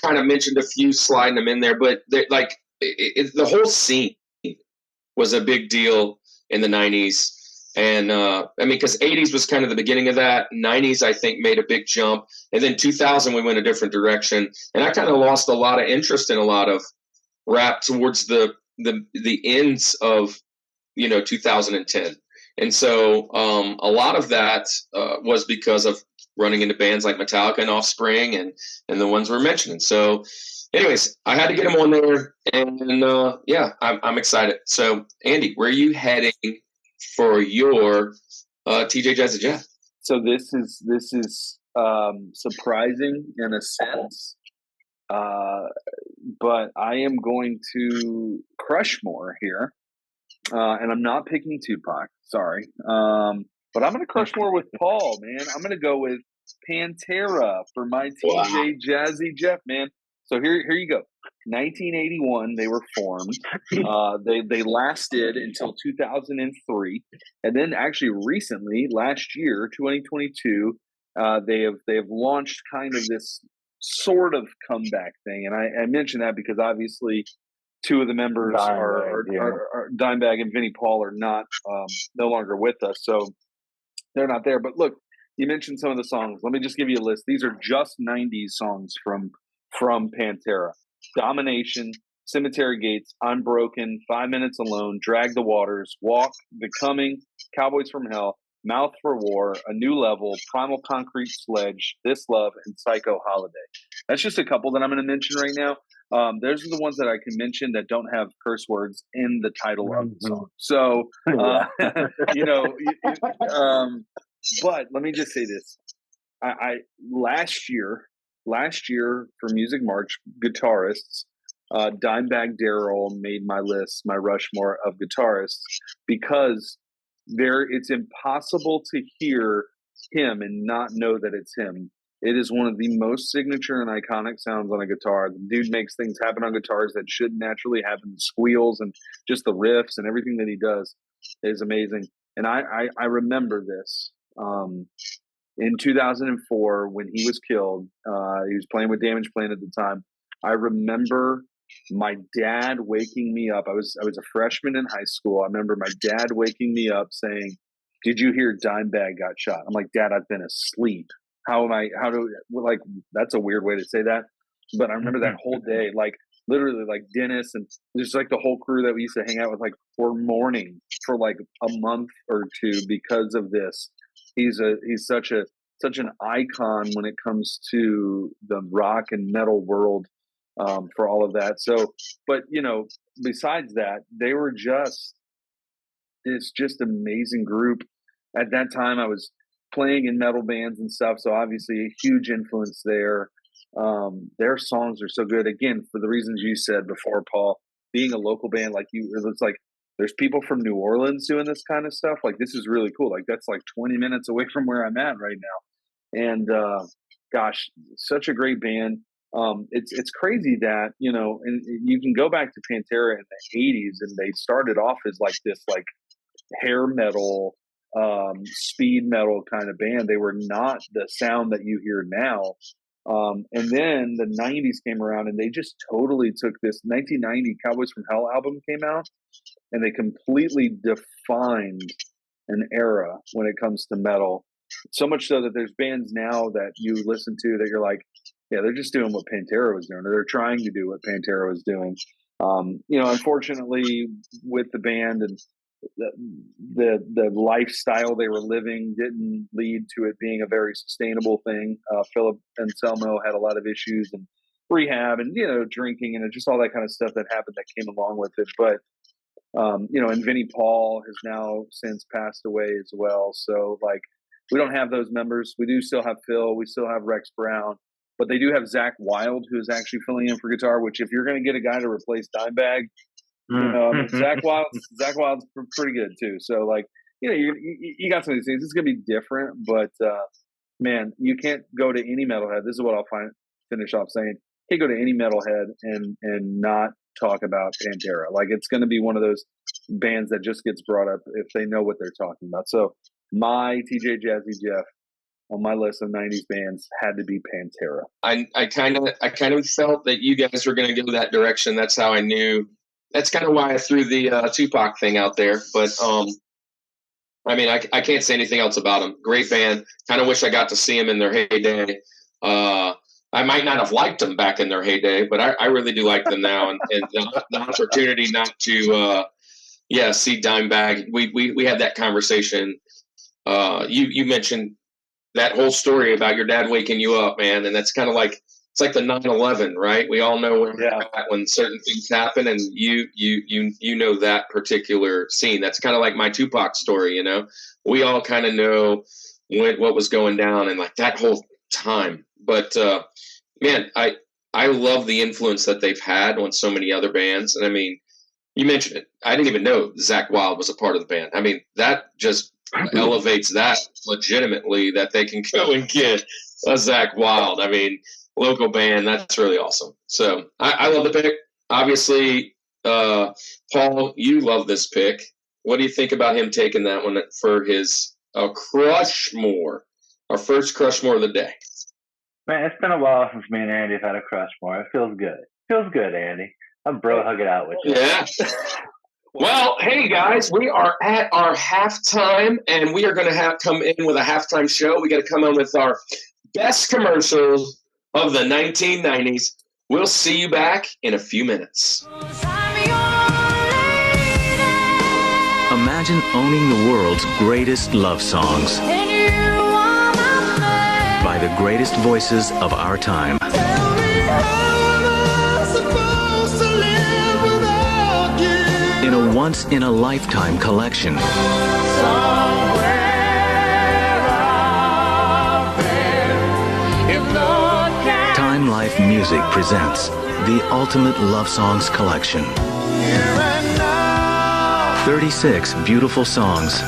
Speaker 4: kind of mentioned a few sliding them in there, but the whole scene was a big deal in the 90s. And because 80s was kind of the beginning of that. 90s, I think, made a big jump. And then 2000, we went a different direction. And I kind of lost a lot of interest in a lot of rap towards the ends of, 2010. And so a lot of that was because of running into bands like Metallica and Offspring and the ones we're mentioning. So anyways, I had to get them on there. And I'm excited. So Andy, where are you heading for your TJ Jazzy Jeff.
Speaker 7: So this is surprising in a sense, but I am going to Crushmore here, and I'm not picking Tupac. Sorry, but I'm going to Crushmore with Paul, man. I'm going to go with Pantera for my TJ Jazzy Jeff, man. So here you go. 1981, they were formed. They lasted until 2003, and then actually recently, last year, 2022, they have launched kind of this sort of comeback thing. And I mention that because obviously two of the members are Dimebag and Vinnie Paul are not no longer with us, so they're not there. But look, you mentioned some of the songs. Let me just give you a list. These are just 90s songs from Pantera. Domination, Cemetery Gates, I'm Broken, 5 Minutes Alone, Drag the Waters, Walk, Becoming, Cowboys from Hell, Mouth for War, A New Level, Primal Concrete Sledge, This Love, and Psycho Holiday. That's just a couple that I'm going to mention right now. Those are the ones that I can mention that don't have curse words in the title of the song. So, but let me just say this. I last year for Music March guitarists, Dimebag Darrell made my list, my Rushmore of guitarists, because it's impossible to hear him and not know that it's him. It is one of the most signature and iconic sounds on a guitar. The dude makes things happen on guitars that shouldn't naturally happen. The squeals and just the riffs and everything that he does is amazing. And I remember this. In 2004, when he was killed, he was playing with Damage Plan at the time. I remember my dad waking me up. I was a freshman in high school. I remember my dad waking me up saying, "Did you hear Dimebag got shot?" I'm like, "Dad, I've been asleep. That's a weird way to say that." But I remember that whole day, like literally like Dennis and just like the whole crew that we used to hang out with, like we're mourning for like a month or two because of this. He's such an icon when it comes to the rock and metal world, for all of that. So, but besides that, they were just amazing group. At that time, I was playing in metal bands and stuff, so obviously a huge influence there. Their songs are so good. Again, for the reasons you said before, Paul, being a local band like you, it's like there's people from New Orleans doing this kind of stuff. Like, this is really cool. Like, that's like 20 minutes away from where I'm at right now. And gosh, such a great band. It's crazy that, and you can go back to Pantera in the 80s, and they started off as like this like hair metal, speed metal kind of band. They were not the sound that you hear now. And then the 90s came around, and they just totally took this. 1990 Cowboys from Hell album came out, and they completely defined an era when it comes to metal. So much so that there's bands now that you listen to that you're like, yeah, they're just doing what Pantera was doing, or they're trying to do what Pantera was doing. Unfortunately, with the band and the lifestyle they were living didn't lead to it being a very sustainable thing. Philip Anselmo had a lot of issues and rehab and drinking and just all that kind of stuff that happened that came along with it. But and Vinnie Paul has now since passed away as well. So like, we don't have those members. We do still have Phil. We still have Rex Brown. But they do have Zach Wilde, who is actually filling in for guitar, which if you're going to get a guy to replace Dimebag, Zach Wilde's pretty good too. So like, you got some of these things. It's going to be different, but man, you can't go to any metalhead. This is what I'll finish off saying. You can't go to any metalhead and not talk about Pantera. Like, it's going to be one of those bands that just gets brought up if they know what they're talking about. So my TJ Jazzy Jeff on my list of 90s bands had to be Pantera.
Speaker 4: I kind of felt that you guys were going to go that direction. That's how I knew. That's kind of why I threw the Tupac thing out there. But I mean, I can't say anything else about them. Great band. Kind of wish I got to see them in their heyday. I might not have liked them back in their heyday, but I really do like them now. And the opportunity not to see Dimebag. We had that conversation. You mentioned that whole story about your dad waking you up, man, and that's kind of like it's like the 9/11, right? We all know where
Speaker 6: Yeah.
Speaker 4: we're at when certain things happen, and you know that particular scene. That's kind of like my Tupac story, you know. We all kind of know what was going down and like that whole time. But man, I love the influence that they've had on so many other bands. And I mean, you mentioned it. I didn't even know Zakk Wylde was a part of the band. I mean, that just elevates that legitimately that they can go and get a Zakk Wylde. I mean, local band, that's really awesome. So I love the pick. Obviously, Paul, you love this pick. What do you think about him taking that one for his Crushmore, our first Crushmore of the day?
Speaker 6: Man, it's been a while since me and Andy have had a Crushmore. It feels good. Feels good, Andy. I'm bro hug it out with you.
Speaker 4: Yeah. Well, hey guys, we are at our halftime, and we are going to come in with a halftime show. We got to come in with our best commercials of the 1990s. We'll see you back in a few minutes.
Speaker 2: Imagine owning the world's greatest love songs by the greatest voices of our time. In a once-in-a-lifetime collection. Time Life Music presents the Ultimate Love Songs Collection. 36 beautiful songs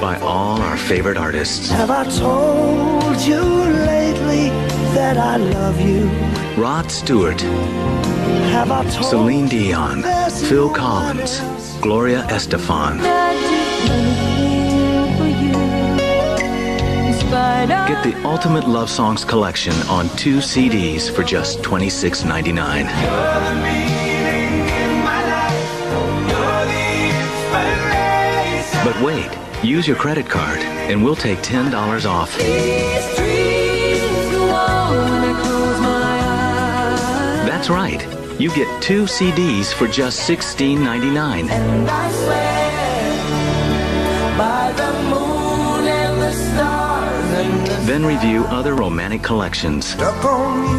Speaker 2: by all our favorite artists.
Speaker 1: Have I told you lately that I love you?
Speaker 2: Rod Stewart,
Speaker 1: Have I told
Speaker 2: Celine Dion, Phil Collins, Gloria Estefan. Get the Ultimate Love Songs Collection on 2 CDs for just $26.99. But wait, use your credit card and we'll take $10 off. That's right. You get 2 CDs for just $16.99.
Speaker 1: And I swear by the moon and the stars and the
Speaker 2: Then review other romantic collections.
Speaker 1: stuck on you.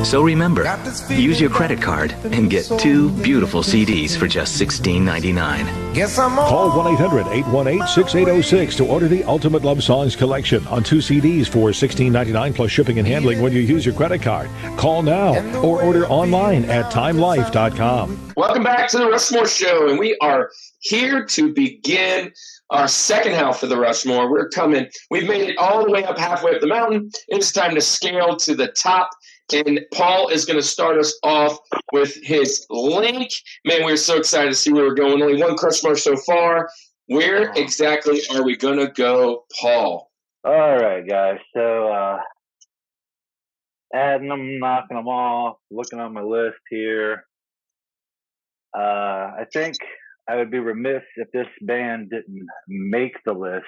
Speaker 2: So remember, use your credit card and get 2 beautiful CDs for just $16.99.
Speaker 1: Guess I'm
Speaker 8: Call 1-800-818-6806 to order the Ultimate Love Songs Collection on 2 CDs for $16.99 plus shipping and handling when you use your credit card. Call now or order online at timelife.com.
Speaker 4: Welcome back to the Rushmore Show, and we are here to begin our second half of the Rushmore. We've made it all the way up halfway up the mountain. It's time to scale to the top, and Paul is going to start us off with his link. Man, we're so excited to see where we're going. Only one Rushmore so far. Where exactly are we going to go, Paul?
Speaker 6: All right, guys. So, adding them, knocking them off, looking on my list here. I think I would be remiss if this band didn't make the list,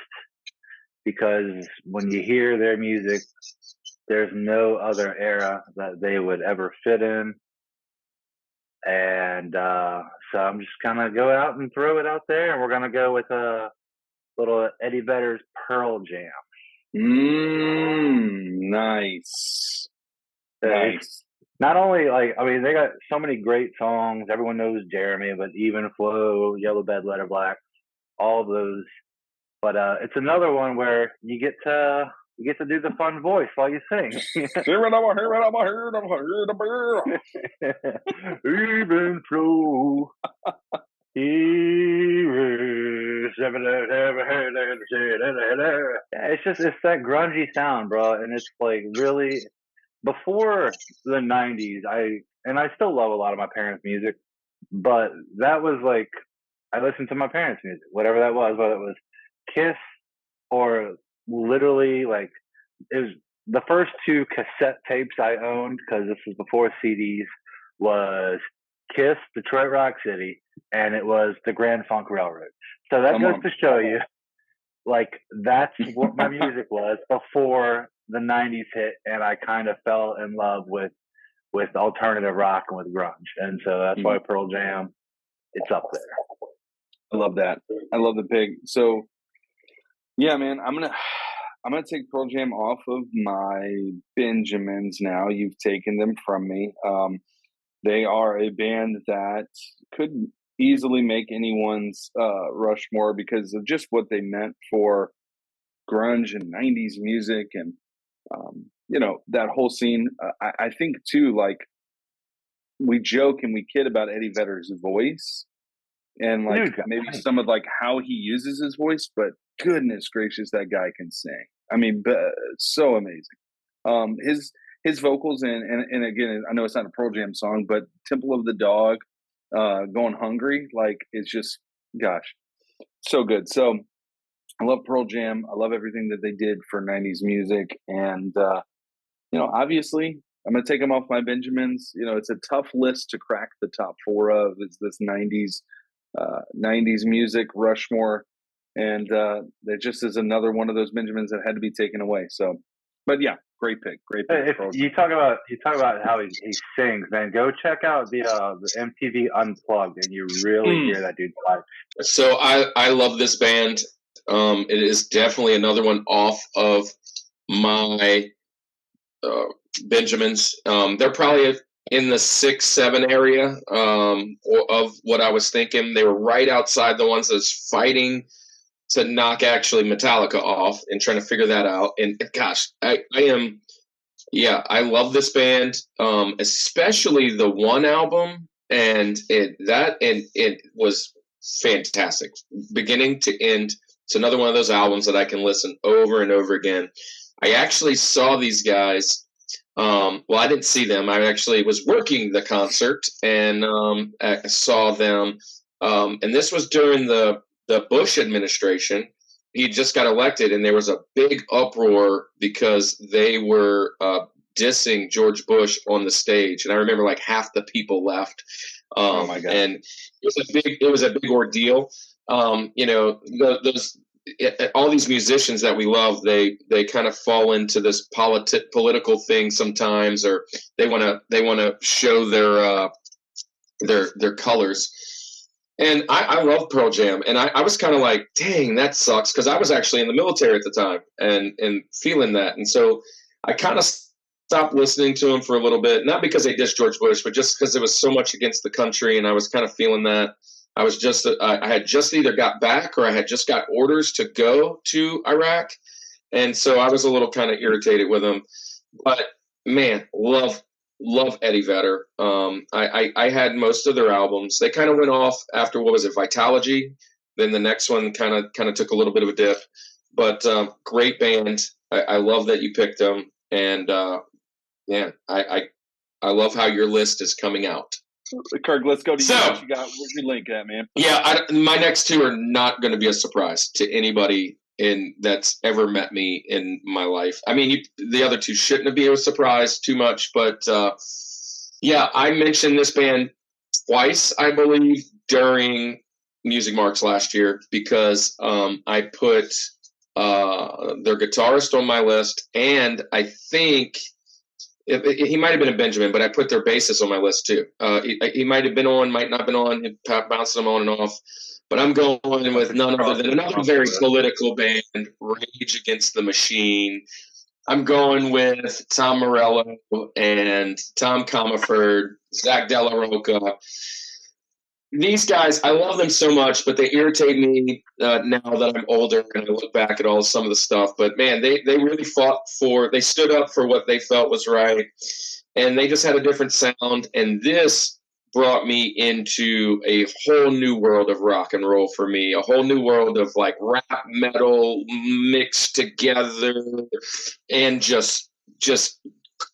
Speaker 6: because when you hear their music, there's no other era that they would ever fit in. And so I'm just going to go out and throw it out there, and we're going to go with a little Eddie Vedder's Pearl Jam.
Speaker 7: Nice.
Speaker 6: Nice. Not only, they got so many great songs. Everyone knows Jeremy, but Even Flow, Yellow Bed, Letter Black, all of those. But it's another one where you get to do the fun voice while you sing. Even Flow. It's that grungy sound, bro, and it's like really before the 90s. I still love a lot of my parents' music, but that was like I listened to my parents' music, whatever that was, whether it was Kiss or literally like it was the first 2 cassette tapes I owned, because this was before CDs, was Kiss, Detroit Rock City, and it was the Grand Funk Railroad. So that goes to show you, like, that's what my music was before the 90s hit, and I kind of fell in love with alternative rock and with grunge. And so that's why Pearl Jam, it's up there.
Speaker 7: I love that. I love the pig. So, yeah, man, I'm gonna take Pearl Jam off of my Benjamins now. You've taken them from me. They are a band that could easily make anyone's Rushmore because of just what they meant for grunge and 90s music and that whole scene. I think too, like, we joke and we kid about Eddie Vedder's voice and like maybe some of like how he uses his voice, but goodness gracious, that guy can sing. I mean, so amazing. His vocals and again, I know it's not a Pearl Jam song, but Temple of the Dog, Going Hungry, like, it's just, gosh, so good. So I love Pearl Jam. I love everything that they did for 90s music. And, obviously I'm going to take them off my Benjamins. It's a tough list to crack the top 4 of. It's this 90s music, Rushmore. And there just is another one of those Benjamins that had to be taken away. So, but yeah, great pick.
Speaker 6: If you talk about how he sings, man, go check out the MTV Unplugged, and you really hear that dude live.
Speaker 4: So I love this band. It is definitely another one off of my Benjamins. They're probably in the 6-7 area of what I was thinking. They were right outside the ones that's fighting to knock actually Metallica off and trying to figure that out. And gosh, I love this band, especially the one album, and it was fantastic, beginning to end. It's another one of those albums that I can listen over and over again. I actually saw these guys. I didn't see them. I actually was working the concert and I saw them. And this was during the Bush administration. He just got elected, and there was a big uproar because they were dissing George Bush on the stage. And I remember like half the people left.
Speaker 7: Oh my God!
Speaker 4: And it was a big ordeal. All these musicians that we love, they kind of fall into this political thing sometimes, or they want to show their colors. And I love Pearl Jam, and I was kind of like, dang, that sucks, because I was actually in the military at the time and feeling that. And so I kind of stopped listening to them for a little bit, not because they dissed George Bush, but just because it was so much against the country, and I was kind of feeling that. I had just either got back or I had just got orders to go to Iraq. And so I was a little kind of irritated with them. But, man, love Eddie Vedder. I had most of their albums. They kind of went off after, what was it, Vitalogy? Then the next one kind of took a little bit of a dip. But great band. I love that you picked them. And, I love how your list is coming out.
Speaker 7: Kirk, let's go to you. What you got? Where's your link at, man?
Speaker 4: Yeah, my next 2 are not going to be a surprise to anybody that's ever met me in my life. I mean, the other 2 shouldn't be a surprise too much, but I mentioned this band twice, I believe, during Music Marks last year because I put their guitarist on my list, and I think he might have been a Benjamin, but I put their bassist on my list too. He might have been on, might not have been on, bouncing them on and off. But I'm going with none other than another very political band, Rage Against the Machine. I'm going with Tom Morello and Tom Comerford, Zach Della Rocca. These guys, I love them so much, but they irritate me now that I'm older and I look back at some of the stuff. But, man, they really they stood up for what they felt was right, and they just had a different sound. And this brought me into a whole new world of rock and roll for me, a whole new world of, like, rap, metal mixed together, and just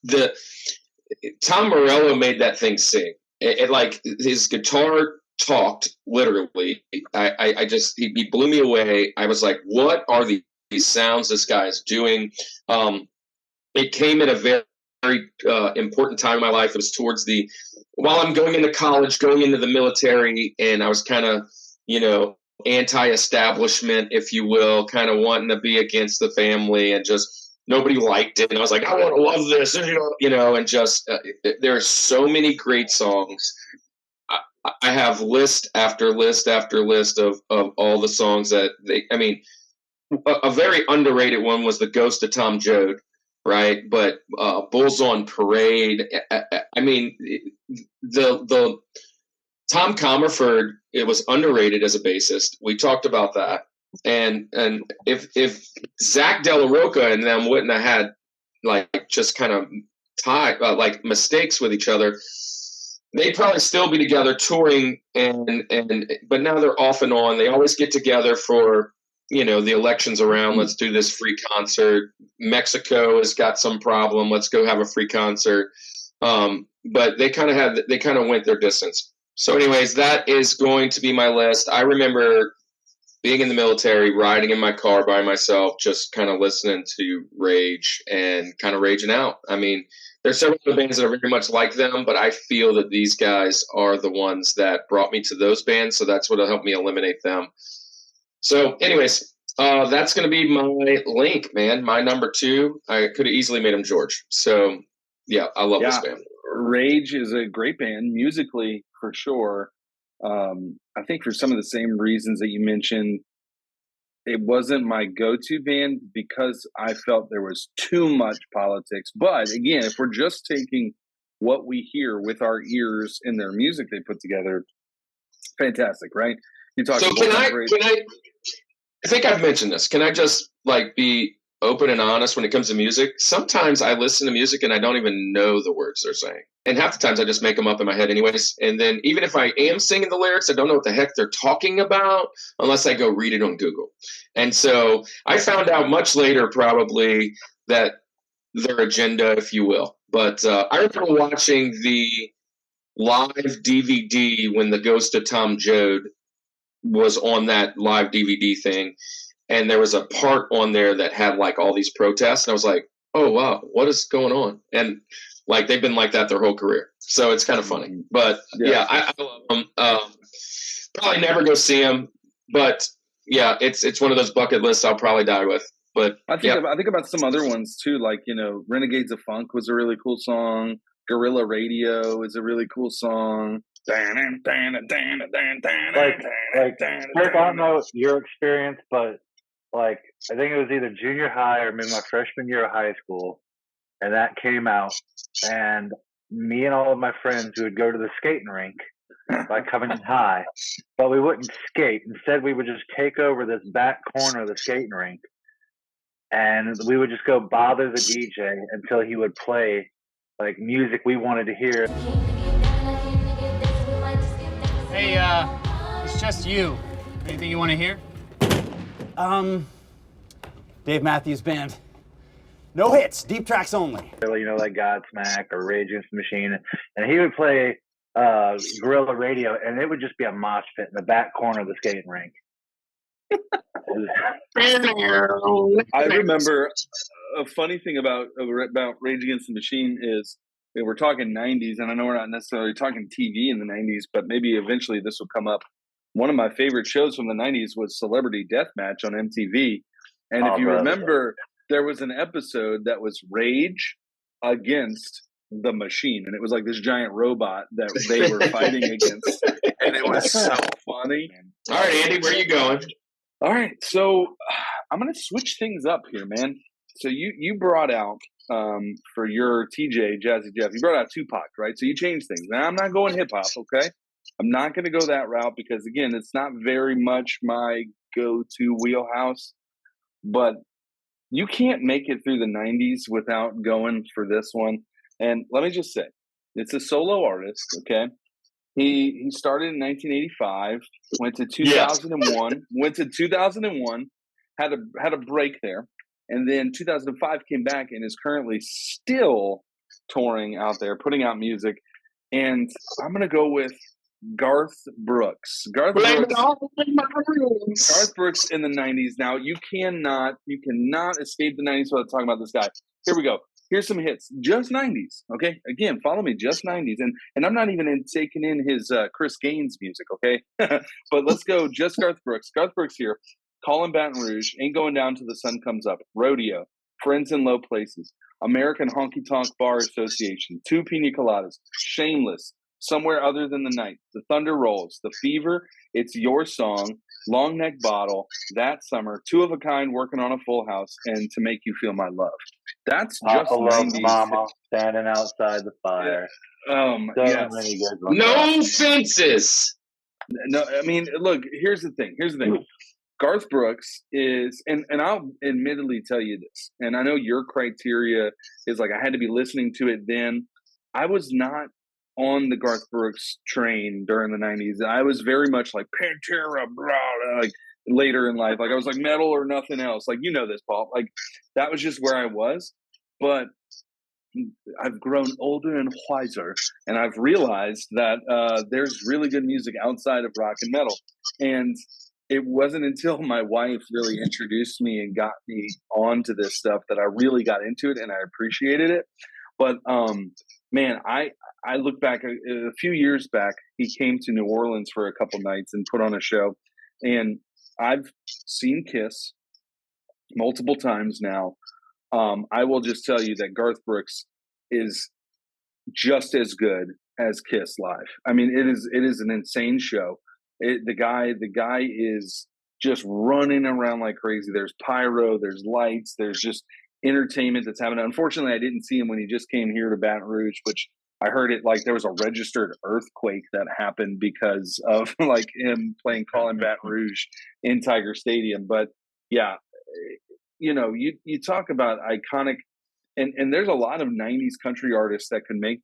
Speaker 4: the – Tom Morello made that thing sing. It like, his guitar – talked literally. He blew me away. I was like, what are these sounds this guy is doing? It came at a very, very important time in my life. It was towards while I'm going into college, going into the military, and I was kind of, anti-establishment, if you will, kind of wanting to be against the family, and just nobody liked it. And I was like, I want to love this, and just there are so many great songs. I have list after list after list of all the songs that a very underrated one was the Ghost of Tom Joad, right? But Bulls on Parade. I mean, the Tom Comerford, it was underrated as a bassist. We talked about that. And if Zach De La Roca and them wouldn't have had like just kind of like mistakes with each other, they'd probably still be together touring. But now they're off and on. They always get together for, you know, the elections around. Let's do this free concert. Mexico has got some problem. Let's go have a free concert. But they kind of went their distance. So anyways, that is going to be my list. I remember being in the military, riding in my car by myself, just kind of listening to Rage and kind of raging out. I mean, there's several other bands that are very much like them, but I feel that these guys are the ones that brought me to those bands, so that's what will help me eliminate them. So anyways, that's going to be my link, man. My number 2. I could have easily made him George. So, yeah, I love this band.
Speaker 7: Rage is a great band, musically, for sure. I think for some of the same reasons that you mentioned, it wasn't my go-to band because I felt there was too much politics. But again, if we're just taking what we hear with our ears in their music they put together, fantastic, right? You talk.
Speaker 4: So can I think I've mentioned this. Can I just like be open and honest when it comes to music? Sometimes I listen to music and I don't even know the words they're saying. And half the times I just make them up in my head anyways. And then even if I am singing the lyrics, I don't know what the heck they're talking about unless I go read it on Google. And so I found out much later probably that their agenda, if you will. But I remember watching the live DVD when the Ghost of Tom Joad was on that live DVD thing. And there was a part on there that had like all these protests. And I was like, oh, wow, what is going on? And like, they've been like that their whole career. So it's kind of funny. But yeah, I love them. Probably never go see them. But yeah, it's one of those bucket lists I'll probably die with. But
Speaker 7: I think about some other ones too. Like, you know, Renegades of Funk was a really cool song. Guerrilla Radio is a really cool song.
Speaker 6: Like Kirk, I don't know your experience, but like, I think it was either junior high or maybe my freshman year of high school, and that came out, and me and all of my friends who would go to the skating rink by Covington High, but we wouldn't skate. Instead, we would just take over this back corner of the skating rink, and we would just go bother the DJ until he would play like music we wanted to hear.
Speaker 9: Hey, it's just you. Anything you want to hear? Dave Matthews Band. No hits, deep tracks only.
Speaker 6: You know, like Godsmack or Rage Against the Machine. And he would play Guerrilla Radio, and it would just be a mosh pit in the back corner of the skating rink.
Speaker 7: I remember a funny thing about Rage Against the Machine is we're talking 90s, and I know we're not necessarily talking TV in the 90s, but maybe eventually this will come up. One of my favorite shows from the 90s was Celebrity Deathmatch on MTV. And if you remember, there was an episode that was Rage Against the Machine. And it was like this giant robot that they were fighting against. And it was so funny.
Speaker 4: All right, Andy, where are you going?
Speaker 7: All right. So I'm going to switch things up here, man. So you brought out, for your TJ, Jazzy Jeff, you brought out Tupac, right? So you changed things. Now, I'm not going hip-hop, okay? I'm not going to go that route because, again, it's not very much my go-to wheelhouse. But you can't make it through the 90s without going for this one. And let me just say, it's a solo artist, okay? He started in 1985, went to 2001, had a break there. And then 2005 came back and is currently still touring out there, putting out music. And I'm going to go with Garth Brooks. Garth Brooks in the 90s. Now, you cannot escape the 90s without talking about this guy. Here we go. Here's some hits. Just 90s, okay? Again, follow me, just 90s. And I'm not even taking in his Chris Gaines music, okay? But let's go just Garth Brooks. Garth Brooks here. Callin' Baton Rouge, Ain't Going Down Till the Sun Comes Up, Rodeo, Friends in Low Places, American Honky Tonk Bar Association, Two Pina Coladas, Shameless, Somewhere Other Than the Night, The Thunder Rolls, The Fever, It's Your Song, Long Neck Bottle, That Summer, Two of a Kind, Working on a Full House, and To Make You Feel My Love. That's just
Speaker 6: Papa Love
Speaker 7: 90s.
Speaker 6: Mama, Standing Outside the Fire.
Speaker 7: So
Speaker 6: Yes. Many good ones.
Speaker 4: No fences.
Speaker 7: No, I mean, look, here's the thing. Garth Brooks is, and I'll admittedly tell you this, and I know your criteria is like I had to be listening to it then. I was not on the Garth Brooks train during the 90s. I was very much like Pantera, blah, like later in life. Like I was like metal or nothing else. Like, you know this, Paul. Like that was just where I was. But I've grown older and wiser, and I've realized that there's really good music outside of rock and metal. And it wasn't until my wife really introduced me and got me onto this stuff that I really got into it and I appreciated it. But man, I look back a few years back, he came to New Orleans for a couple nights and put on a show. And I've seen Kiss multiple times now. I will just tell you that Garth Brooks is just as good as Kiss live. I mean, it is an insane show. The guy is just running around like crazy. There's pyro, there's lights, there's just entertainment that's happening. Unfortunately, I didn't see him when he just came here to Baton Rouge, which I heard it like there was a registered earthquake that happened because of like him playing Call in Baton Rouge in Tiger Stadium. But yeah, you know, you talk about iconic, and there's a lot of 90s country artists that can make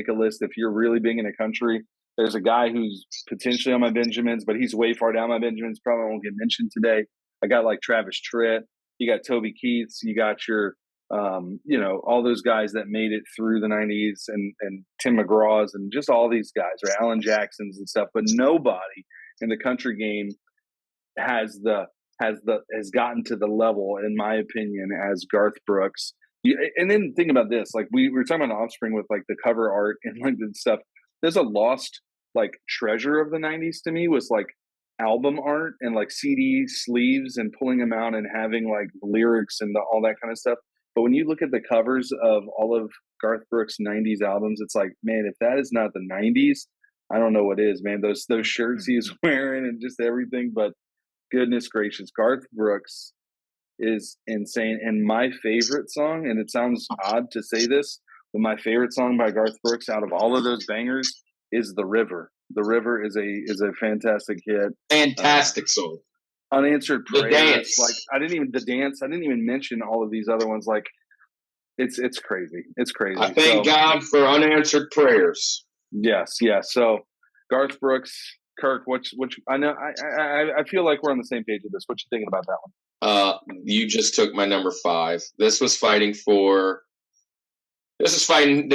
Speaker 7: a list if you're really big in a country. There's a guy who's potentially on my Benjamins, but he's way far down my Benjamins. Probably won't get mentioned today. I got like Travis Tritt. You got Toby Keiths. You got your, you know, all those guys that made it through the 90s and Tim McGraw's and just all these guys, right? Alan Jackson's and stuff. But nobody in the country game has gotten to the level, in my opinion, as Garth Brooks. And then think about this. Like we were talking about Offspring with like the cover art and like the stuff. There's a lost like treasure of the 90s to me was like album art and like CD sleeves and pulling them out and having like lyrics and all that kind of stuff. But when you look at the covers of all of Garth Brooks' 90s albums, it's like, man, if that is not the 90s, I don't know what is, man. Those shirts he's wearing and just everything. But goodness gracious, Garth Brooks is insane. And my favorite song, and it sounds odd to say this, but my favorite song by Garth Brooks out of all of those bangers is The River. The River is a fantastic hit.
Speaker 4: Fantastic song.
Speaker 7: Unanswered Prayers.
Speaker 4: The Dance.
Speaker 7: Like I didn't even mention all of these other ones. Like it's crazy. It's crazy.
Speaker 4: I thank God for Unanswered Prayers.
Speaker 7: Yes. So Garth Brooks, Kirk, I know I feel like we're on the same page with this. What you thinking about that one?
Speaker 4: You just took my number 5. This was fighting to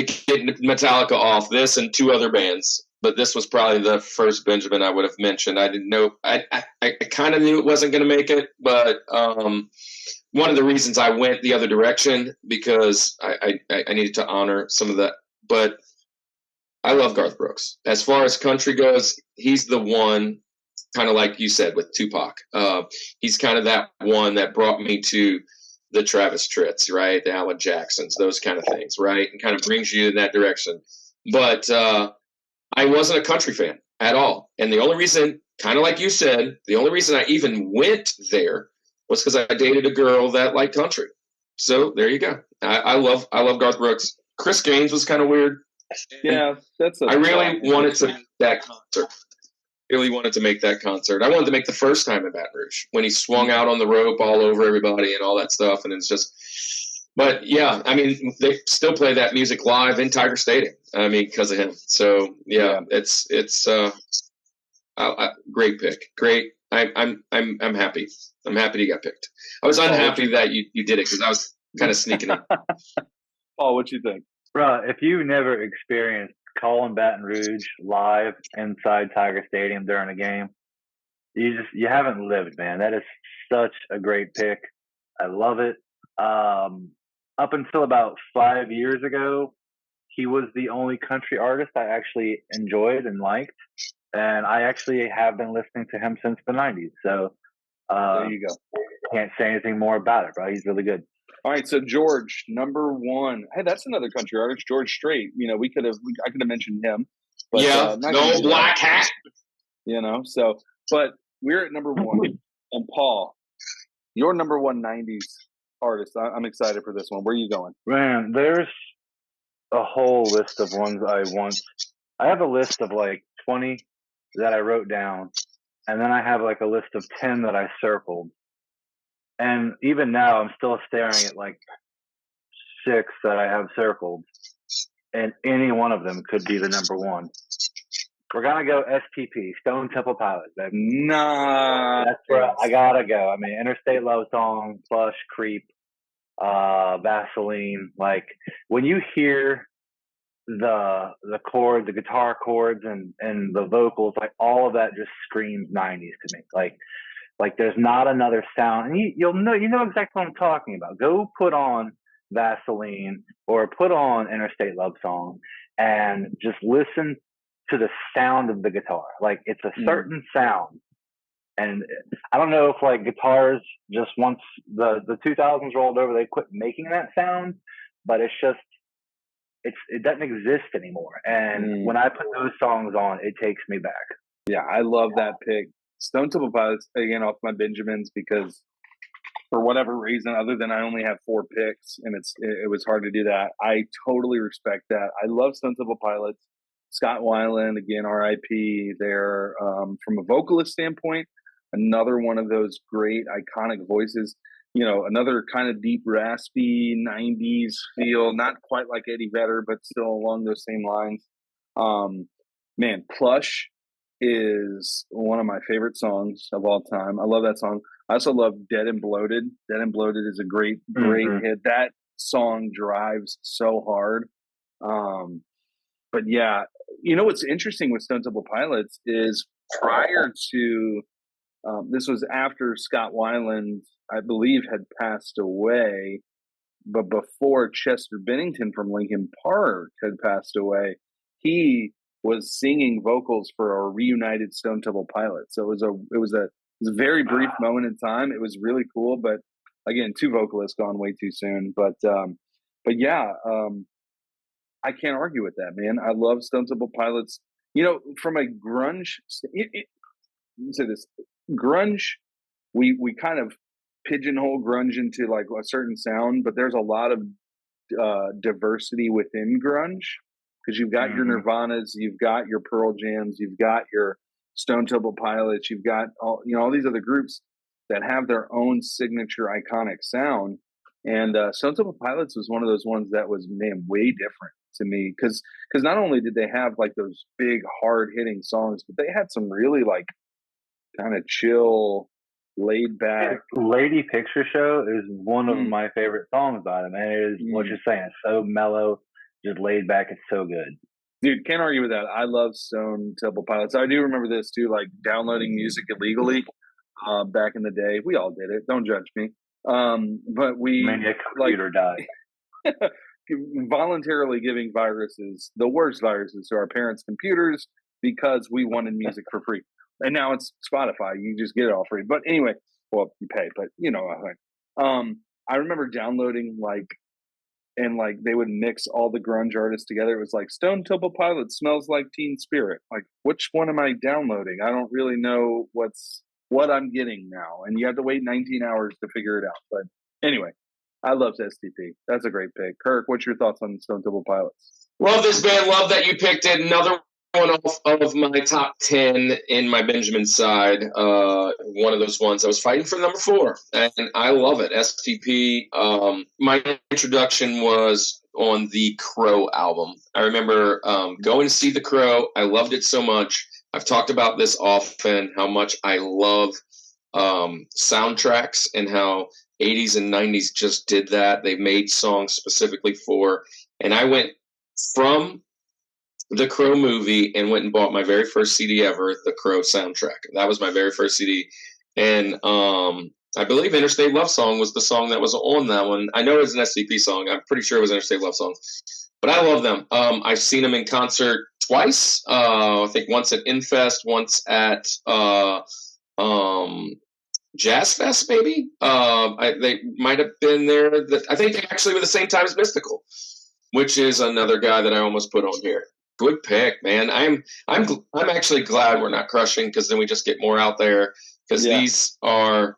Speaker 4: get Metallica off this and 2 other bands. But this was probably the first Benjamin I would have mentioned. I didn't know. I kind of knew it wasn't going to make it. But one of the reasons I went the other direction, because I needed to honor some of that. But I love Garth Brooks. As far as country goes, he's the one, kind of like you said with Tupac. He's kind of that one that brought me to the Travis Tritts, right? The Alan Jacksons, those kind of things, right? And kind of brings you in that direction. But I wasn't a country fan at all. And the only reason, kind of like you said, the only reason I even went there was because I dated a girl that liked country. So there you go. I love Garth Brooks. Chris Gaines was kind of weird.
Speaker 7: Yeah,
Speaker 4: I really wanted to make that concert. Really wanted to make that concert. I wanted to make the first time in Baton Rouge when he swung out on the rope all over everybody and all that stuff. And it's just, but yeah, I mean, they still play that music live in Tiger Stadium. I mean, because of him. So yeah, it's great pick. Great. I'm happy. I'm happy he got picked. I was unhappy that you did it because I was kind of sneaking in.
Speaker 7: Paul, what you think?
Speaker 6: Bro, if you never experienced Call in Baton Rouge live inside Tiger Stadium during a game, you haven't lived, man. That is such a great pick. I love it. Up until about 5 years ago, he was the only country artist I actually enjoyed and liked, and I actually have been listening to him since the 90s. So
Speaker 7: there you go.
Speaker 6: Can't say anything more about it, bro. He's really good.
Speaker 7: All right, so George, number 1. Hey, that's another country artist, George Strait. You know, I could have mentioned him. But,
Speaker 4: yeah,
Speaker 7: not
Speaker 4: the
Speaker 7: gonna
Speaker 4: old
Speaker 7: do
Speaker 4: black
Speaker 7: that.
Speaker 4: hat.
Speaker 7: You know, so, but we're at number 1. And Paul, your number 1 90s artist. I'm excited for this one. Where are you going?
Speaker 6: Man, there's a whole list of ones I have a list of like 20 that I wrote down, and then I have like a list of 10 that I circled. And even now, I'm still staring at like 6 that I have circled, and any one of them could be the number 1. We're gonna go STP, Stone Temple Pilots.
Speaker 7: Nah,
Speaker 6: that's where I gotta go. I mean, Interstate Love Song, Plush, Creep, Vaseline. Like when you hear the chords, the guitar chords, and the vocals, like all of that just screams 90s to me. Like there's not another sound, and you know exactly what I'm talking about. Go put on Vaseline or put on Interstate Love Song and just listen to the sound of the guitar. Like it's a certain sound. And I don't know if like guitars just once the 2000s rolled over, they quit making that sound, but it doesn't exist anymore. And when I put those songs on, it takes me back.
Speaker 7: Yeah, I love that pick. Stone Temple Pilots, again, off my Benjamins, because for whatever reason, other than I only have 4 picks, and it was hard to do that. I totally respect that. I love Stone Temple Pilots. Scott Weiland, again, R.I.P. They're, from a vocalist standpoint, another one of those great iconic voices. You know, another kind of deep, raspy 90s feel, not quite like Eddie Vedder, but still along those same lines. Man, Plush is one of my favorite songs of all time. I love that song. I also love Dead and Bloated. Dead and Bloated is a great hit. That song drives so hard. But yeah, you know what's interesting with Stone Temple Pilots is prior to this was after Scott Weiland, I believe, had passed away, but before Chester Bennington from Linkin Park had passed away, he was singing vocals for a reunited Stone Temple Pilots. So it was a very brief moment in time. It was really cool, but again, 2 vocalists gone way too soon. But yeah, I can't argue with that, man. I love Stone Temple Pilots. You know, from a grunge, say this, grunge, we kind of pigeonhole grunge into like a certain sound, but there's a lot of diversity within grunge, because you've got your Nirvanas, you've got your Pearl Jams, you've got your Stone Temple Pilots, you've got all these other groups that have their own signature iconic sound. And Stone Temple Pilots was one of those ones that was, man, way different to me, because not only did they have like those big hard hitting songs, but they had some really like kind of chill, laid back.
Speaker 6: Lady Picture Show is one of my favorite songs by them, and it is what you're saying. It's so mellow, just laid back. It's so good.
Speaker 7: Dude, can't argue with that. I love Stone Temple Pilots. I do remember this too, like downloading music illegally back in the day. We all did it. Don't judge me. But we
Speaker 6: Maniac computer died.
Speaker 7: Voluntarily giving viruses, the worst viruses, to our parents' computers because we wanted music for free. And now it's Spotify. You just get it all free. But anyway, well, you pay, but you know, I remember downloading and they would mix all the grunge artists together. It was like Stone Temple Pilots, Smells Like Teen Spirit. Like, which one am I downloading? I don't really know what I'm getting now. And you have to wait 19 hours to figure it out. But anyway, I love STP. That's a great pick. Kirk, what's your thoughts on Stone Temple Pilots?
Speaker 4: Love this band. Love that you picked it. Another one of my top 10 in my Benjamin side. One of those ones I was fighting for number 4, and I love it. STP. My introduction was on the Crow album. I remember going to see the Crow. I loved it so much. I've talked about this often, how much I love soundtracks and how 80s and 90s just did that. They made songs specifically for, and I went from the Crow movie and went and bought my very first CD ever, the Crow soundtrack. That was my very first CD. And I believe Interstate Love Song was the song that was on that one. I know it was an STP song. I'm pretty sure it was Interstate Love Song. But I love them. I've seen them in concert twice. I think once at Infest, once at Jazz Fest, maybe. They might have been there. I think they actually were the same time as Mystical, which is another guy that I almost put on here. Good pick, man. I'm actually glad we're not crushing, because then we just get more out there, because these are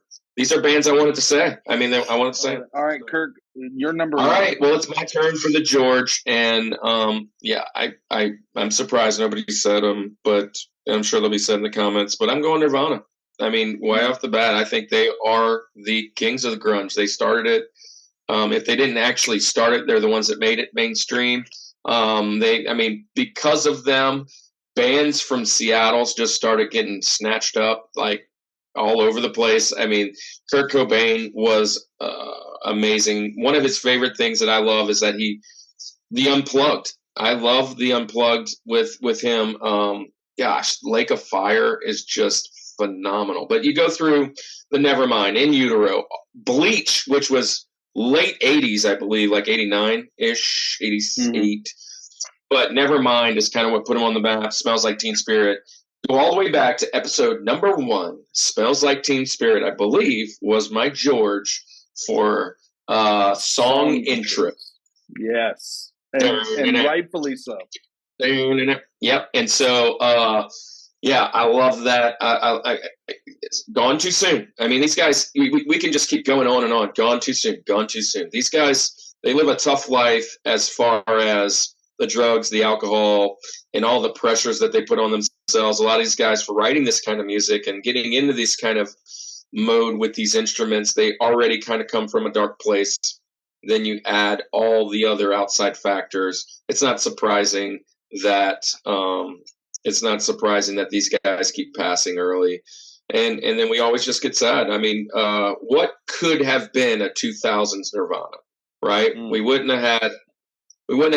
Speaker 4: bands I wanted to say. I mean, I wanted to say.
Speaker 7: All right, Kirk, you're number
Speaker 4: All
Speaker 7: one.
Speaker 4: All right, well, it's my turn for the George, and I'm surprised nobody said them, but I'm sure they'll be said in the comments. But I'm going Nirvana. I mean, way off the bat, I think they are the kings of the grunge. They started it. If they didn't actually start it, they're the ones that made it mainstream. Because of them, bands from Seattle just started getting snatched up like all over the place. I mean, Kurt Cobain was amazing. One of his favorite things that I love is that the Unplugged. I love the Unplugged with him. Lake of Fire is just phenomenal. But you go through the Nevermind, In Utero, Bleach, which was late 80s, I believe, like 89-ish, 88. But Nevermind is kind of what put him on the map. Smells Like Teen Spirit. Go all the way back to episode number 1. Smells Like Teen Spirit, I believe, was my George for song intro.
Speaker 7: Yes. And rightfully so.
Speaker 4: Yep. And so, I love that. It's Gone Too Soon. I mean, these guys, we can just keep going on and on. Gone Too Soon. Gone Too Soon. These guys, they live a tough life as far as the drugs, the alcohol, and all the pressures that they put on themselves. A lot of these guys, for writing this kind of music and getting into this kind of mode with these instruments, they already kind of come from a dark place. Then you add all the other outside factors. It's not surprising that these guys keep passing early. And then we always just get sad. I mean, what could have been a 2000s Nirvana, right? We wouldn't have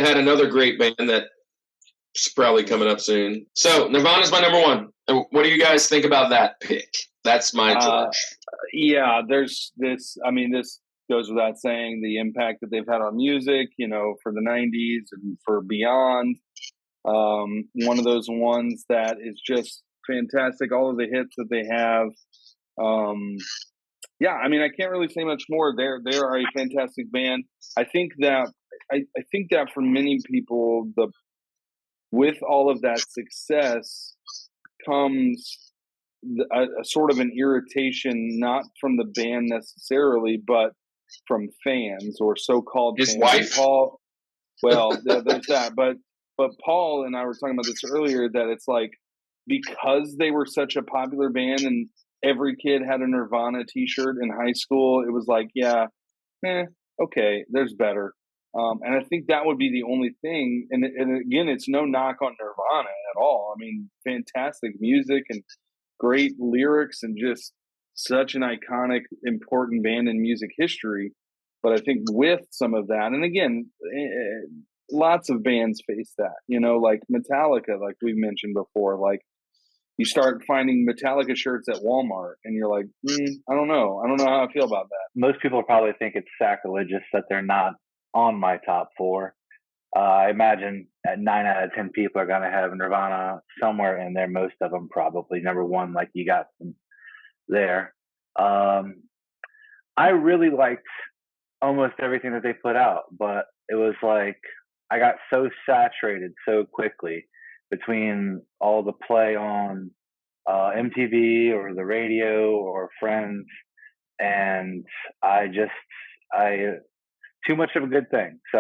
Speaker 4: had another great band that's probably coming up soon. So Nirvana's my number 1. What do you guys think about that pick? That's my George.
Speaker 7: There's this. I mean, this goes without saying, the impact that they've had on music, for the 90s and for beyond. One of those ones that is just fantastic. All of the hits that they have. I mean, I can't really say much more. They are a fantastic band. I think that for many people, with all of that success comes a sort of an irritation, not from the band necessarily, but from fans or so-called
Speaker 4: his
Speaker 7: fans.
Speaker 4: wife.
Speaker 7: Paul, well, there's that, but Paul and I were talking about this earlier, that it's like, because they were such a popular band and every kid had a Nirvana t-shirt in high school, it was like, okay, there's better. And I think that would be the only thing. And again, it's no knock on Nirvana at all. I mean, fantastic music and great lyrics and just such an iconic, important band in music history. But I think with some of that, and again, lots of bands face that, like Metallica, like we've mentioned before, like you start finding Metallica shirts at Walmart and you're like, I don't know how I feel about that.
Speaker 6: Most people probably think it's sacrilegious that they're not on my top 4. I imagine 9 out of 10 people are going to have Nirvana somewhere in there. Most of them probably number 1, like you got them there. I really liked almost everything that they put out, but it was like I got so saturated so quickly between all the play on MTV or the radio or Friends, and I too much of a good thing. So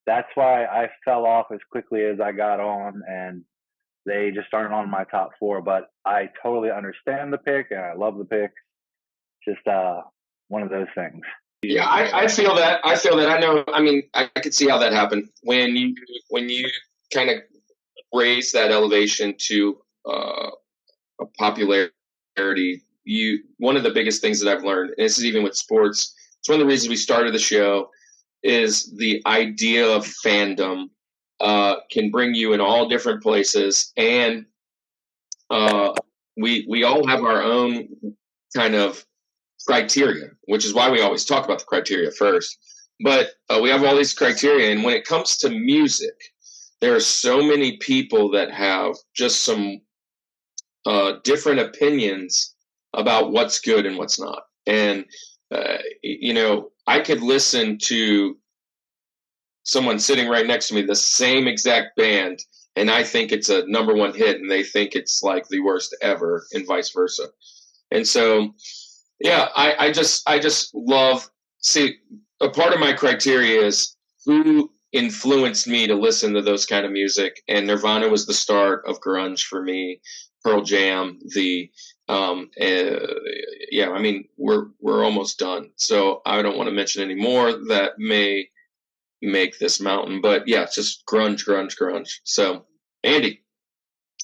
Speaker 6: that's why I fell off as quickly as I got on, and they just aren't on my top 4. But I totally understand the pick, and I love the pick. Just one of those things.
Speaker 4: Yeah, I feel that. I know. I mean, I could see how that happened when you kind of raise that elevation to a popularity. One of the biggest things that I've learned, and this is even with sports, it's one of the reasons we started the show, is the idea of fandom can bring you in all different places, and we all have our own kind of criteria, which is why we always talk about the criteria first. But we have all these criteria, and when it comes to music, there are so many people that have just some different opinions about what's good and what's not. And I could listen to someone sitting right next to me, the same exact band, and I think it's a number one hit, and they think it's like the worst ever, and vice versa. And so, yeah, I just love. See, a part of my criteria is who influenced me to listen to those kind of music, and Nirvana was the start of grunge for me. Pearl Jam, yeah, I mean, we're almost done, so I don't want to mention any more that may make this mountain, but yeah, it's just grunge. So, Andy,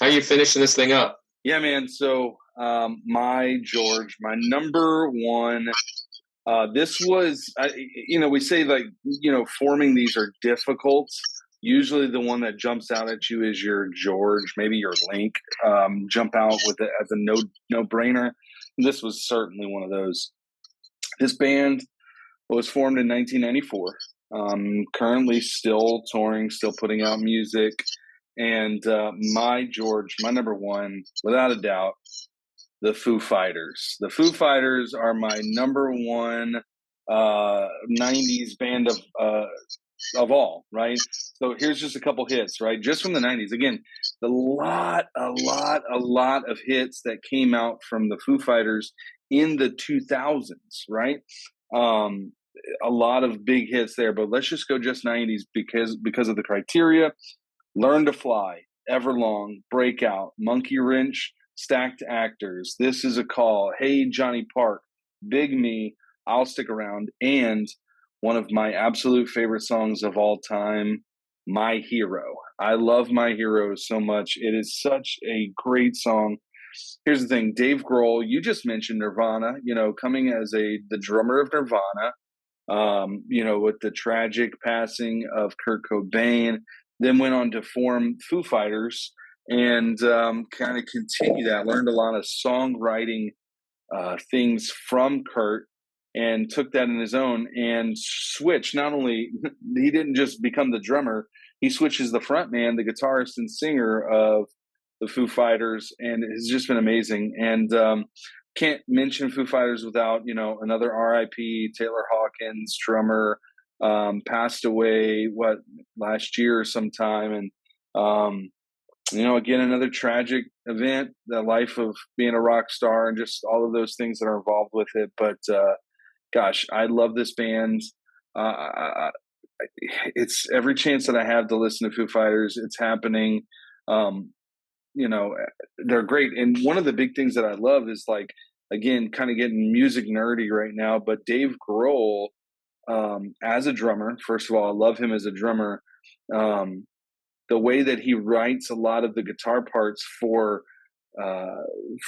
Speaker 4: how are you finishing this thing up?
Speaker 7: Yeah, man. So, my number one. This was, we say like, forming these are difficult. Usually the one that jumps out at you is your George, maybe your Link, jump out with it as a no-brainer. This was certainly one of those. This band was formed in 1994, currently still touring, still putting out music. And my number one, without a doubt, the Foo Fighters. The Foo Fighters are my number one 90s band of all, right? So here's just a couple hits, right? Just from the 90s. Again, a lot of hits that came out from the Foo Fighters in the 2000s, right? A lot of big hits there, but let's just go just 90s because of the criteria. Learn to Fly, Everlong, Breakout, Monkey Wrench, Stacked Actors, This Is a Call, Hey Johnny Park, Big Me, I'll Stick Around, and one of my absolute favorite songs of all time, My Hero. I love My Hero so much. It is such a great song. Here's the thing, Dave Grohl, you just mentioned Nirvana, coming as the drummer of Nirvana, with the tragic passing of Kurt Cobain, then went on to form Foo Fighters, and kind of continue that. Learned a lot of songwriting things from Kurt, and took that in his own and switched. Not only he didn't just become the drummer, he switches the front man, the guitarist and singer of the Foo Fighters, and it's just been amazing. And can't mention Foo Fighters without another R.I.P. Taylor Hawkins, drummer, passed away last year sometime, and again, another tragic event, the life of being a rock star and just all of those things that are involved with it. But gosh, I love this band. It's every chance that I have to listen to Foo Fighters, it's happening. They're great. And one of the big things that I love is, like, again, kind of getting music nerdy right now, but Dave Grohl, as a drummer, first of all, I love him as a drummer. The way that he writes a lot of the guitar parts for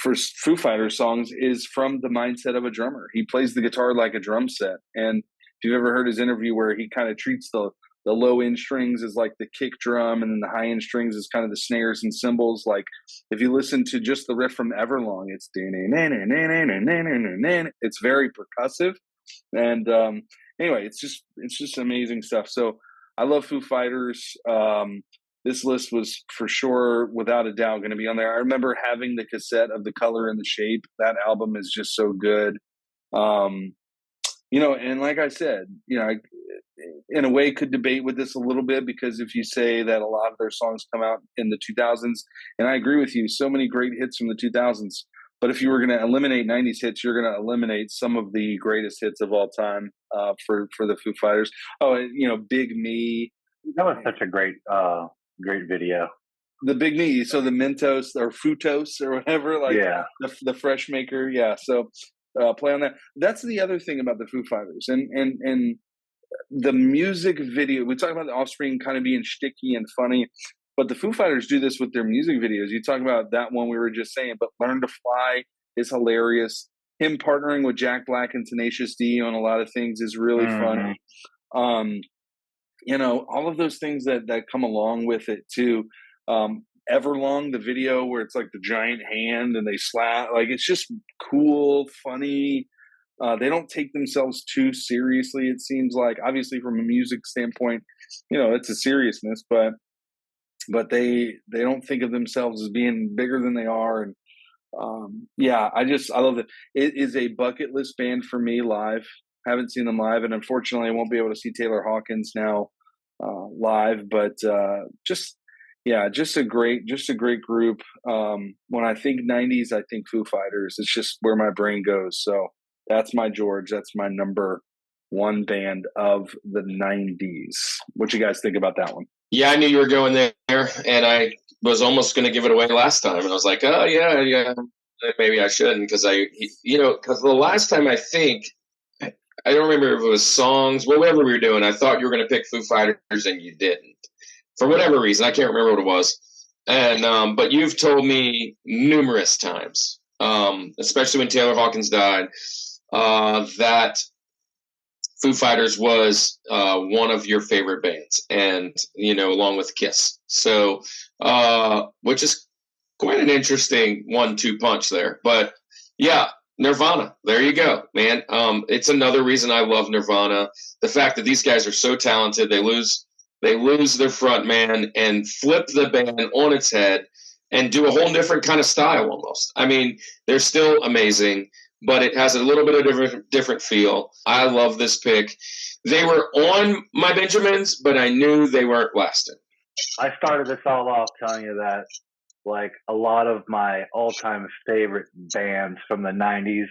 Speaker 7: Foo Fighters songs is from the mindset of a drummer. He plays the guitar like a drum set. And if you've ever heard his interview where he kind of treats the low end strings as like the kick drum, and then the high end strings as kind of the snares and cymbals. Like, if you listen to just the riff from Everlong, it's it's very percussive. And anyway, it's just amazing stuff. So I love Foo Fighters. This list was for sure, without a doubt, going to be on there. I remember having the cassette of The Color and the Shape. That album is just so good. And like I said, I, in a way, could debate with this a little bit, because if you say that a lot of their songs come out in the 2000s, and I agree with you, so many great hits from the 2000s, but if you were going to eliminate 90s hits, you're going to eliminate some of the greatest hits of all time for the Foo Fighters. Oh, Big Me.
Speaker 6: That was such a great video.
Speaker 7: The Big Me, so the Mentos or Fructose or whatever, like, yeah, the Fresh Maker, yeah. So play on that. That's the other thing about the Foo Fighters, and the music video. We talk about the Offspring kind of being shticky and funny, but the Foo Fighters do this with their music videos. You talk about that one we were just saying, but Learn to Fly is hilarious. Him partnering with Jack Black and Tenacious D on a lot of things is really funny. All of those things that come along with it too. Everlong, the video where it's like the giant hand and they slap, like, it's just cool, funny. They don't take themselves too seriously, it seems like. Obviously, from a music standpoint, it's a seriousness, but they don't think of themselves as being bigger than they are. And I love it. It is a bucket list band for me live. Haven't seen them live, and unfortunately, I won't be able to see Taylor Hawkins now live, but just a great group. When I think 90s, I think Foo Fighters. It's just where my brain goes. So that's my George. That's my number one band of the 90s. What you guys think about that one?
Speaker 4: Yeah, I knew you were going there, and I was almost going to give it away last time, and I was like, oh yeah, maybe I shouldn't, because because the last time I don't remember if it was songs, whatever we were doing. I thought you were going to pick Foo Fighters, and you didn't, for whatever reason. I can't remember what it was, and but you've told me numerous times, especially when Taylor Hawkins died, that Foo Fighters was one of your favorite bands, and along with Kiss. So, which is quite an interesting 1-2 punch there. But yeah, Nirvana. There you go, man. It's another reason I love Nirvana. The fact that these guys are so talented, they lose their front man and flip the band on its head and do a whole different kind of style almost. I mean, they're still amazing, but it has a little bit of different feel. I love this pick. They were on my Benjamins, but I knew they weren't lasting.
Speaker 6: I started this all off telling you that, like, a lot of my all-time favorite bands from the 90s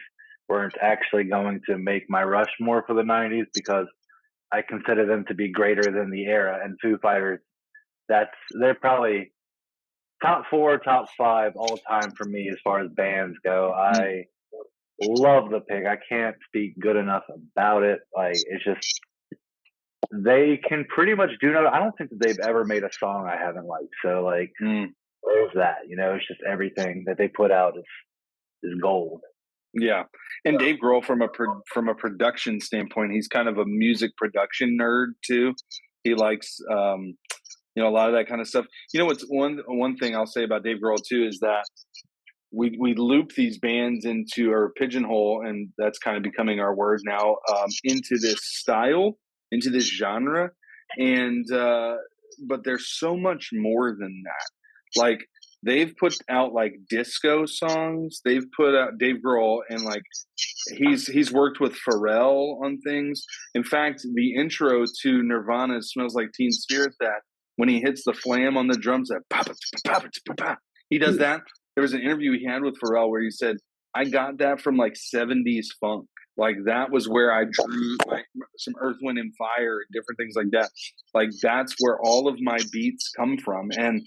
Speaker 6: weren't actually going to make my Rushmore for the 90s because I consider them to be greater than the era. And Foo Fighters, they're probably top 4, top 5 all-time for me as far as bands go. I love the pick. I can't speak good enough about it. Like, it's just, they can pretty much do no. I don't think that they've ever made a song I haven't liked. So, like, there's that. It's just everything that they put out is gold.
Speaker 7: Yeah, and Dave Grohl, from a production standpoint, he's kind of a music production nerd too. He likes a lot of that kind of stuff. What's one thing I'll say about Dave Grohl too is that we loop these bands into, or pigeonhole, and that's kind of becoming our word now, into this style, into this genre, and but there's so much more than that. Like, they've put out like disco songs. They've put out Dave Grohl, and like he's worked with Pharrell on things. In fact, the intro to Nirvana Smells Like Teen Spirit, that when he hits the flam on the drums, that he does that. There was an interview he had with Pharrell where he said, I got that from like 70s funk. Like, that was where I drew like some Earth, Wind, and Fire and different things like that. Like, that's where all of my beats come from. And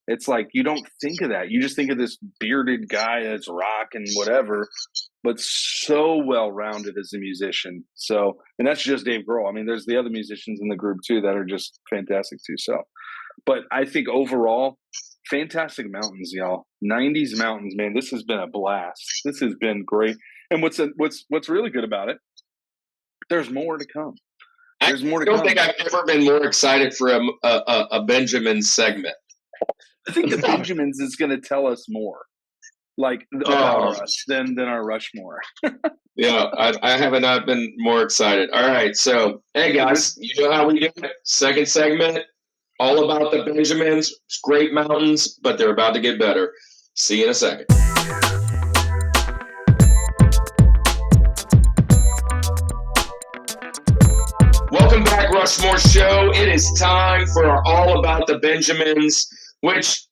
Speaker 7: it's like, you don't think of that. You just think of this bearded guy that's rock and whatever, but so well-rounded as a musician. So, and that's just Dave Grohl. I mean, there's the other musicians in the group too that are just fantastic too. So, but I think overall, fantastic mountains, y'all. 90s mountains, man. This has been a blast. This has been great. And what's really good about it, there's more to come. There's more to come. I don't think
Speaker 4: I've ever been more excited for a Benjamin segment.
Speaker 7: I think the Benjamins is going to tell us more, like, about us than our Rushmore.
Speaker 4: Yeah, I have not been more excited. All right, so hey guys, you know how we do it. Second segment, all about the Benjamins. It's great mountains, but they're about to get better. See you in a second. Welcome back, Rushmore Show. It is time for our All About the Benjamins, which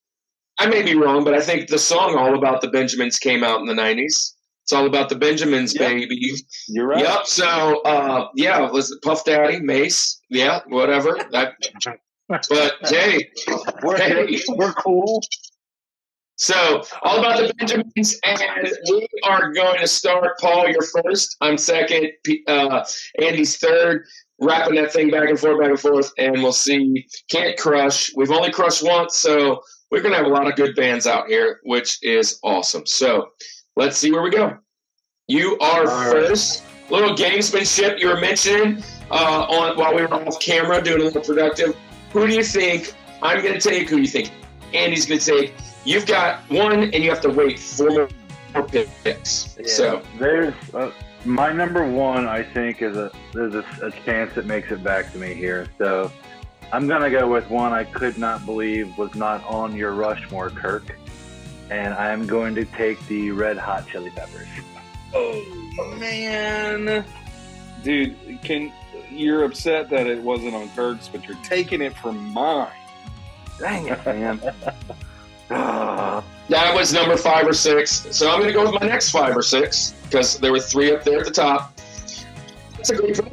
Speaker 4: I may be wrong, but I think the song All About the Benjamins came out in the 90s. It's all about the Benjamins, baby.
Speaker 7: You're right.
Speaker 4: Yep. So, was it Puff Daddy, Mace? Yeah, whatever. But hey,
Speaker 6: we're cool.
Speaker 4: So, all about the Benjamins, and we are going to start. Paul, you're first. I'm second. Andy's third. Wrapping that thing back and forth, and we'll see. Can't crush. We've only crushed once, so we're going to have a lot of good bands out here, which is awesome. So, let's see where we go. You are first. Little gamesmanship you were mentioning while we were off camera doing a little productive. Who do you think I'm going to take? Who do you think Andy's going to take? You've got one, and you have to wait 4 more picks.
Speaker 6: Yeah,
Speaker 4: so
Speaker 6: there's my number one. I think there's a chance it makes it back to me here. So I'm gonna go with one I could not believe was not on your Rushmore, Kirk, and I am going to take the Red Hot Chili Peppers.
Speaker 7: Oh man, dude, you're upset that it wasn't on Kirk's, but you're taking it from mine. Dang it, man.
Speaker 4: That was number 5 or 6. So I'm going to go with my next 5 or 6 because there were 3 up there at the top. That's a great pick.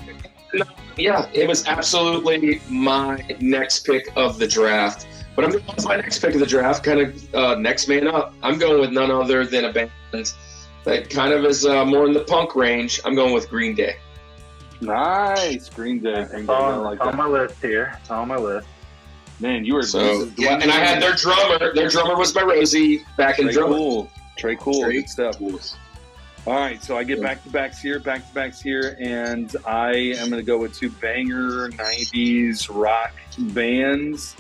Speaker 4: Yeah, it was absolutely my next pick of the draft. But I'm going with my next pick of the draft, kind of next man up. I'm going with none other than a band that kind of is more in the punk range. I'm going with Green Day.
Speaker 7: Nice. Green Day.
Speaker 6: It's on my list here. It's on my list.
Speaker 7: Man, you were
Speaker 4: yeah, and I had their drummer. Their drummer was my Rosie back in drummer.
Speaker 7: Trey Cool. Good stuff. All right, so I get back-to-backs here, and I am going to go with 2 banger 90s rock bands.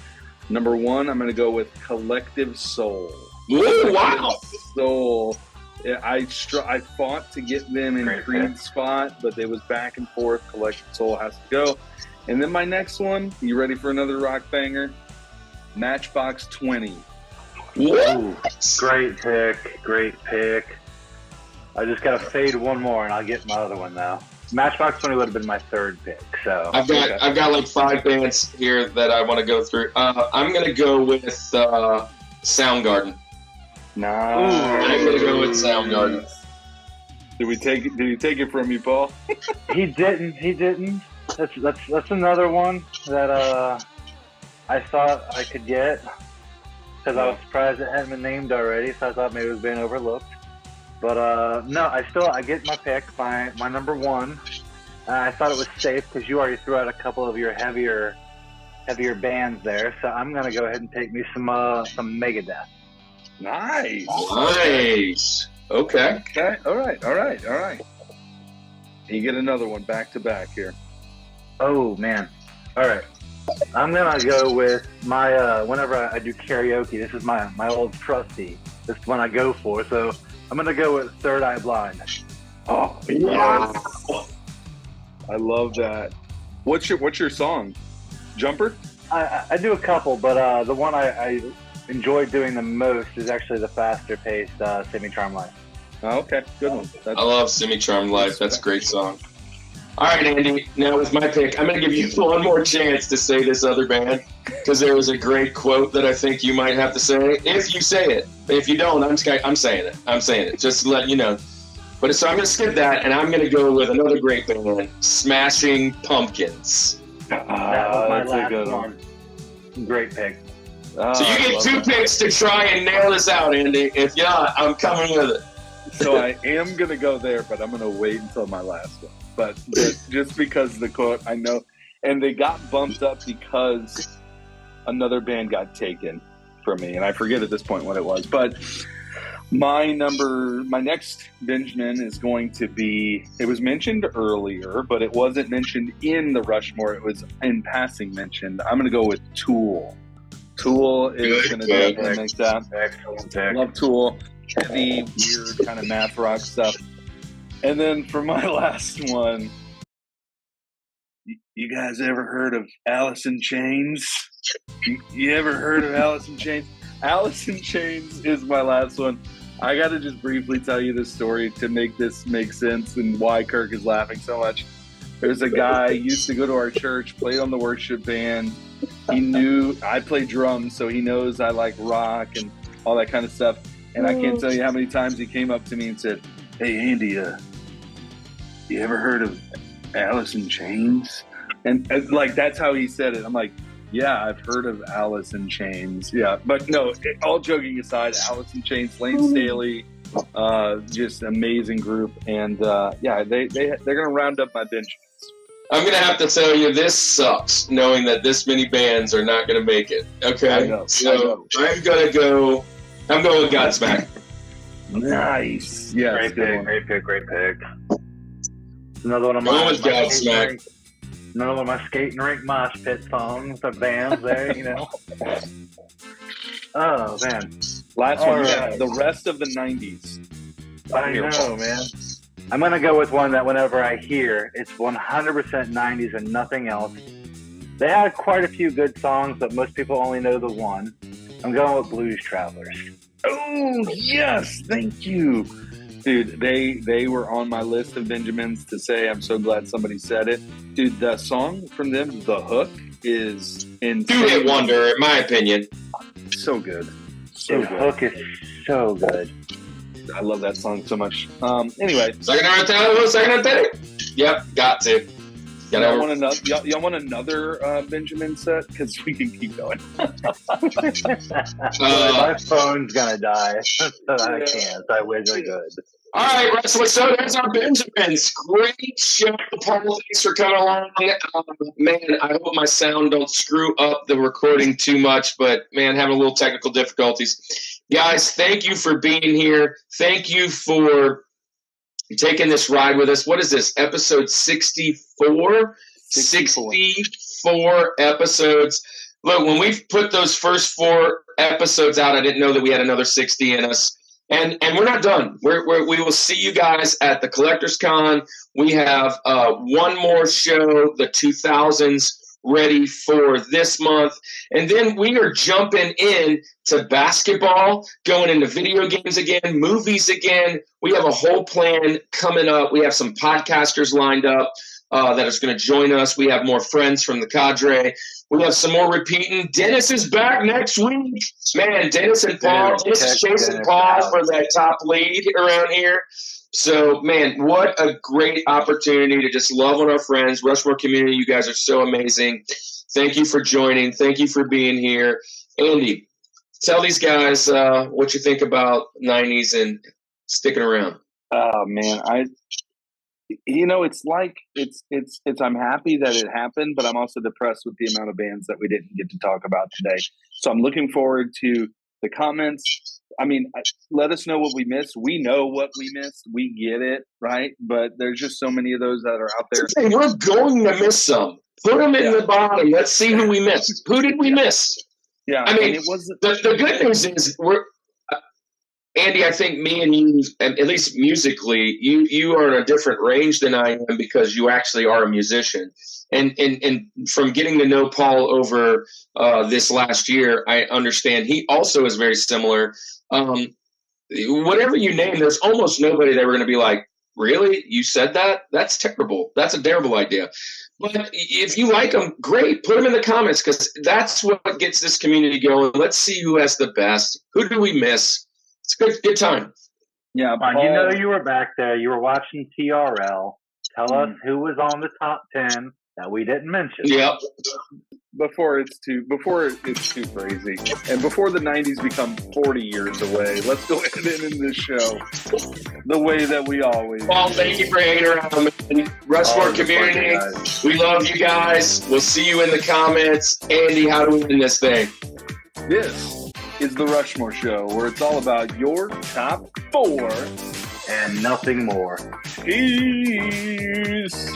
Speaker 7: Number 1, I'm going to go with Collective Soul.
Speaker 4: Ooh, wow.
Speaker 7: Soul. I fought to get them in Creed's spot, but it was back and forth. Collective Soul has to go. And then my next one, you ready for another rock banger? Matchbox 20.
Speaker 6: Ooh, great pick. I just got to fade one more, and I'll get my other one now. Matchbox 20 would have been my 3rd pick. So
Speaker 4: I've got like 5 bands here that I want to go through. I'm going to go with Soundgarden.
Speaker 7: Nice.
Speaker 4: I'm going to go with Soundgarden.
Speaker 7: Did he take it from you, Paul?
Speaker 6: He didn't. That's another one that I thought I could get because I was surprised it hadn't been named already. So I thought maybe it was being overlooked. But no, I get my pick, my number 1. I thought it was safe because you already threw out a couple of your heavier bands there. So I'm gonna go ahead and take me some Megadeth.
Speaker 7: Nice.
Speaker 4: Okay.
Speaker 7: All right. You get another one back to back here.
Speaker 6: Oh man. All right. I'm gonna go with my whenever I do karaoke. This is my old trusty. This is one I go for. So I'm gonna go with Third Eye Blind.
Speaker 7: Oh yes. I love that. What's your song? Jumper?
Speaker 6: I do a couple, but the one I enjoy doing the most is actually the faster paced Semi-Charmed Life.
Speaker 7: Oh, okay, good one.
Speaker 4: I love Semi-Charmed Life. That's a great song. All right, Andy, now with my pick, I'm going to give you one more chance to say this other band because there was a great quote that I think you might have to say. If you say it. If you don't, I'm saying it. I'm saying it, just to let you know. But so I'm going to skip that, and I'm going to go with another great band, Smashing Pumpkins.
Speaker 6: That was my last one. Great pick.
Speaker 4: So you get 2 picks to try and nail this out, Andy. If not, I'm coming with it.
Speaker 7: So I am going to go there, but I'm going to wait until my last one. But just because the quote, I know. And they got bumped up because another band got taken from me. And I forget at this point what it was. But my next Benjamin is going to be, it was mentioned earlier, but it wasn't mentioned in the Rushmore. It was in passing mentioned. I'm going to go with Tool. Tool is going to definitely make that.
Speaker 6: Excellent.
Speaker 7: Love Tool. Heavy, weird kind of math rock stuff. And then for my last one, you guys ever heard of Alice in Chains? You ever heard of Alice in Chains? Alice in Chains is my last one. I got to just briefly tell you this story to make this make sense and why Kirk is laughing so much. There's a guy used to go to our church, played on the worship band. He knew I play drums, so he knows I like rock and all that kind of stuff. And I can't tell you how many times he came up to me and said, "Hey, Andy, you ever heard of Alice in Chains?" And like, that's how he said it. I'm like, yeah, I've heard of Alice in Chains. Yeah, but no, all joking aside, Alice in Chains, Lane Staley, just amazing group. And yeah, they're going to round up my Benjamins.
Speaker 4: I'm going to have to tell you, this sucks, knowing that this many bands are not going to make it. Okay?
Speaker 7: I know.
Speaker 4: I'm going with Godsmack.
Speaker 7: Nice. Yeah.
Speaker 6: Great pick. Another one of my skating rink mosh pit songs, the bands there, you know. Oh man.
Speaker 7: Last one, right. The rest of the 90s.
Speaker 6: I know, man. I'm gonna go with one that whenever I hear, it's 100% 90s and nothing else. They had quite a few good songs, but most people only know the one. I'm going with Blues Travelers.
Speaker 7: Oh yes, thank you. Dude, they were on my list of Benjamins to say. I'm so glad somebody said it. Dude, the song from them, The Hook, is insane.
Speaker 4: Two-hit wonder, in my opinion.
Speaker 7: So good. So
Speaker 6: The
Speaker 7: good.
Speaker 6: Hook is so good.
Speaker 7: I love that song so much. Anyway.
Speaker 4: Second on third. Yep, got to.
Speaker 7: Y'all want another Benjamin set? Because we can keep going.
Speaker 6: My phone's gonna die, so I can't. I wish I could.
Speaker 4: All right, Russell. So there's our Benjamins. Great show, Paul. Thanks for coming along. Man, I hope my sound don't screw up the recording too much, but man, having a little technical difficulties. Guys, thank you for being here. Thank you for taking this ride with us. What is this? Episode 64? 64 episodes. Look, when we put those first 4 episodes out, I didn't know that we had another 60 in us. And we're not done. We will see you guys at the Collectors Con. We have one more show, the 2000s, ready for this month. And then we are jumping in to basketball, going into video games again, movies again. We have a whole plan coming up. We have some podcasters lined up that is going to join us. We have more friends from the cadre. We have some more repeating. Dennis is back next week. Man, Dennis and Paul. Dennis is chasing Paul for that top lead around here. So, man, what a great opportunity to just love on our friends. Rushmore community, you guys are so amazing. Thank you for joining. Thank you for being here. Andy, tell these guys what you think about 90s and sticking around.
Speaker 7: Oh, man. It's like it's I'm happy that it happened, but I'm also depressed with the amount of bands that we didn't get to talk about today. So I'm looking forward to the comments. I mean, let us know what we missed. We know what we missed. We get it, right? But there's just so many of those that are out there.
Speaker 4: Okay, we're going to miss some. Put them in the bottom. Let's see who we missed. Who did we miss?
Speaker 7: Yeah,
Speaker 4: I mean, the good news is Andy, I think me and you, at least musically, you are in a different range than I am because you actually are a musician. And from getting to know Paul over this last year, I understand he also is very similar. Whatever you name, there's almost nobody that we're going to be like, really? You said that? That's terrible. That's a terrible idea. But if you like them, great. Put them in the comments because that's what gets this community going. Let's see who has the best. Who do we miss? It's a good time.
Speaker 7: Yeah,
Speaker 6: Paul, you were back there. You were watching TRL. Tell us who was on the top 10 that we didn't mention.
Speaker 4: Yep.
Speaker 7: Before it's too crazy, and before the 90s become 40 years away, let's go ahead and end this show the way that we always.
Speaker 4: Paul, thank you for hanging around, man. Rushmore community, we love you guys. We'll see you in the comments. Andy, how do we end this thing?
Speaker 7: This is the Rushmore Show, where it's all about your top 4
Speaker 6: and nothing more.
Speaker 7: Peace.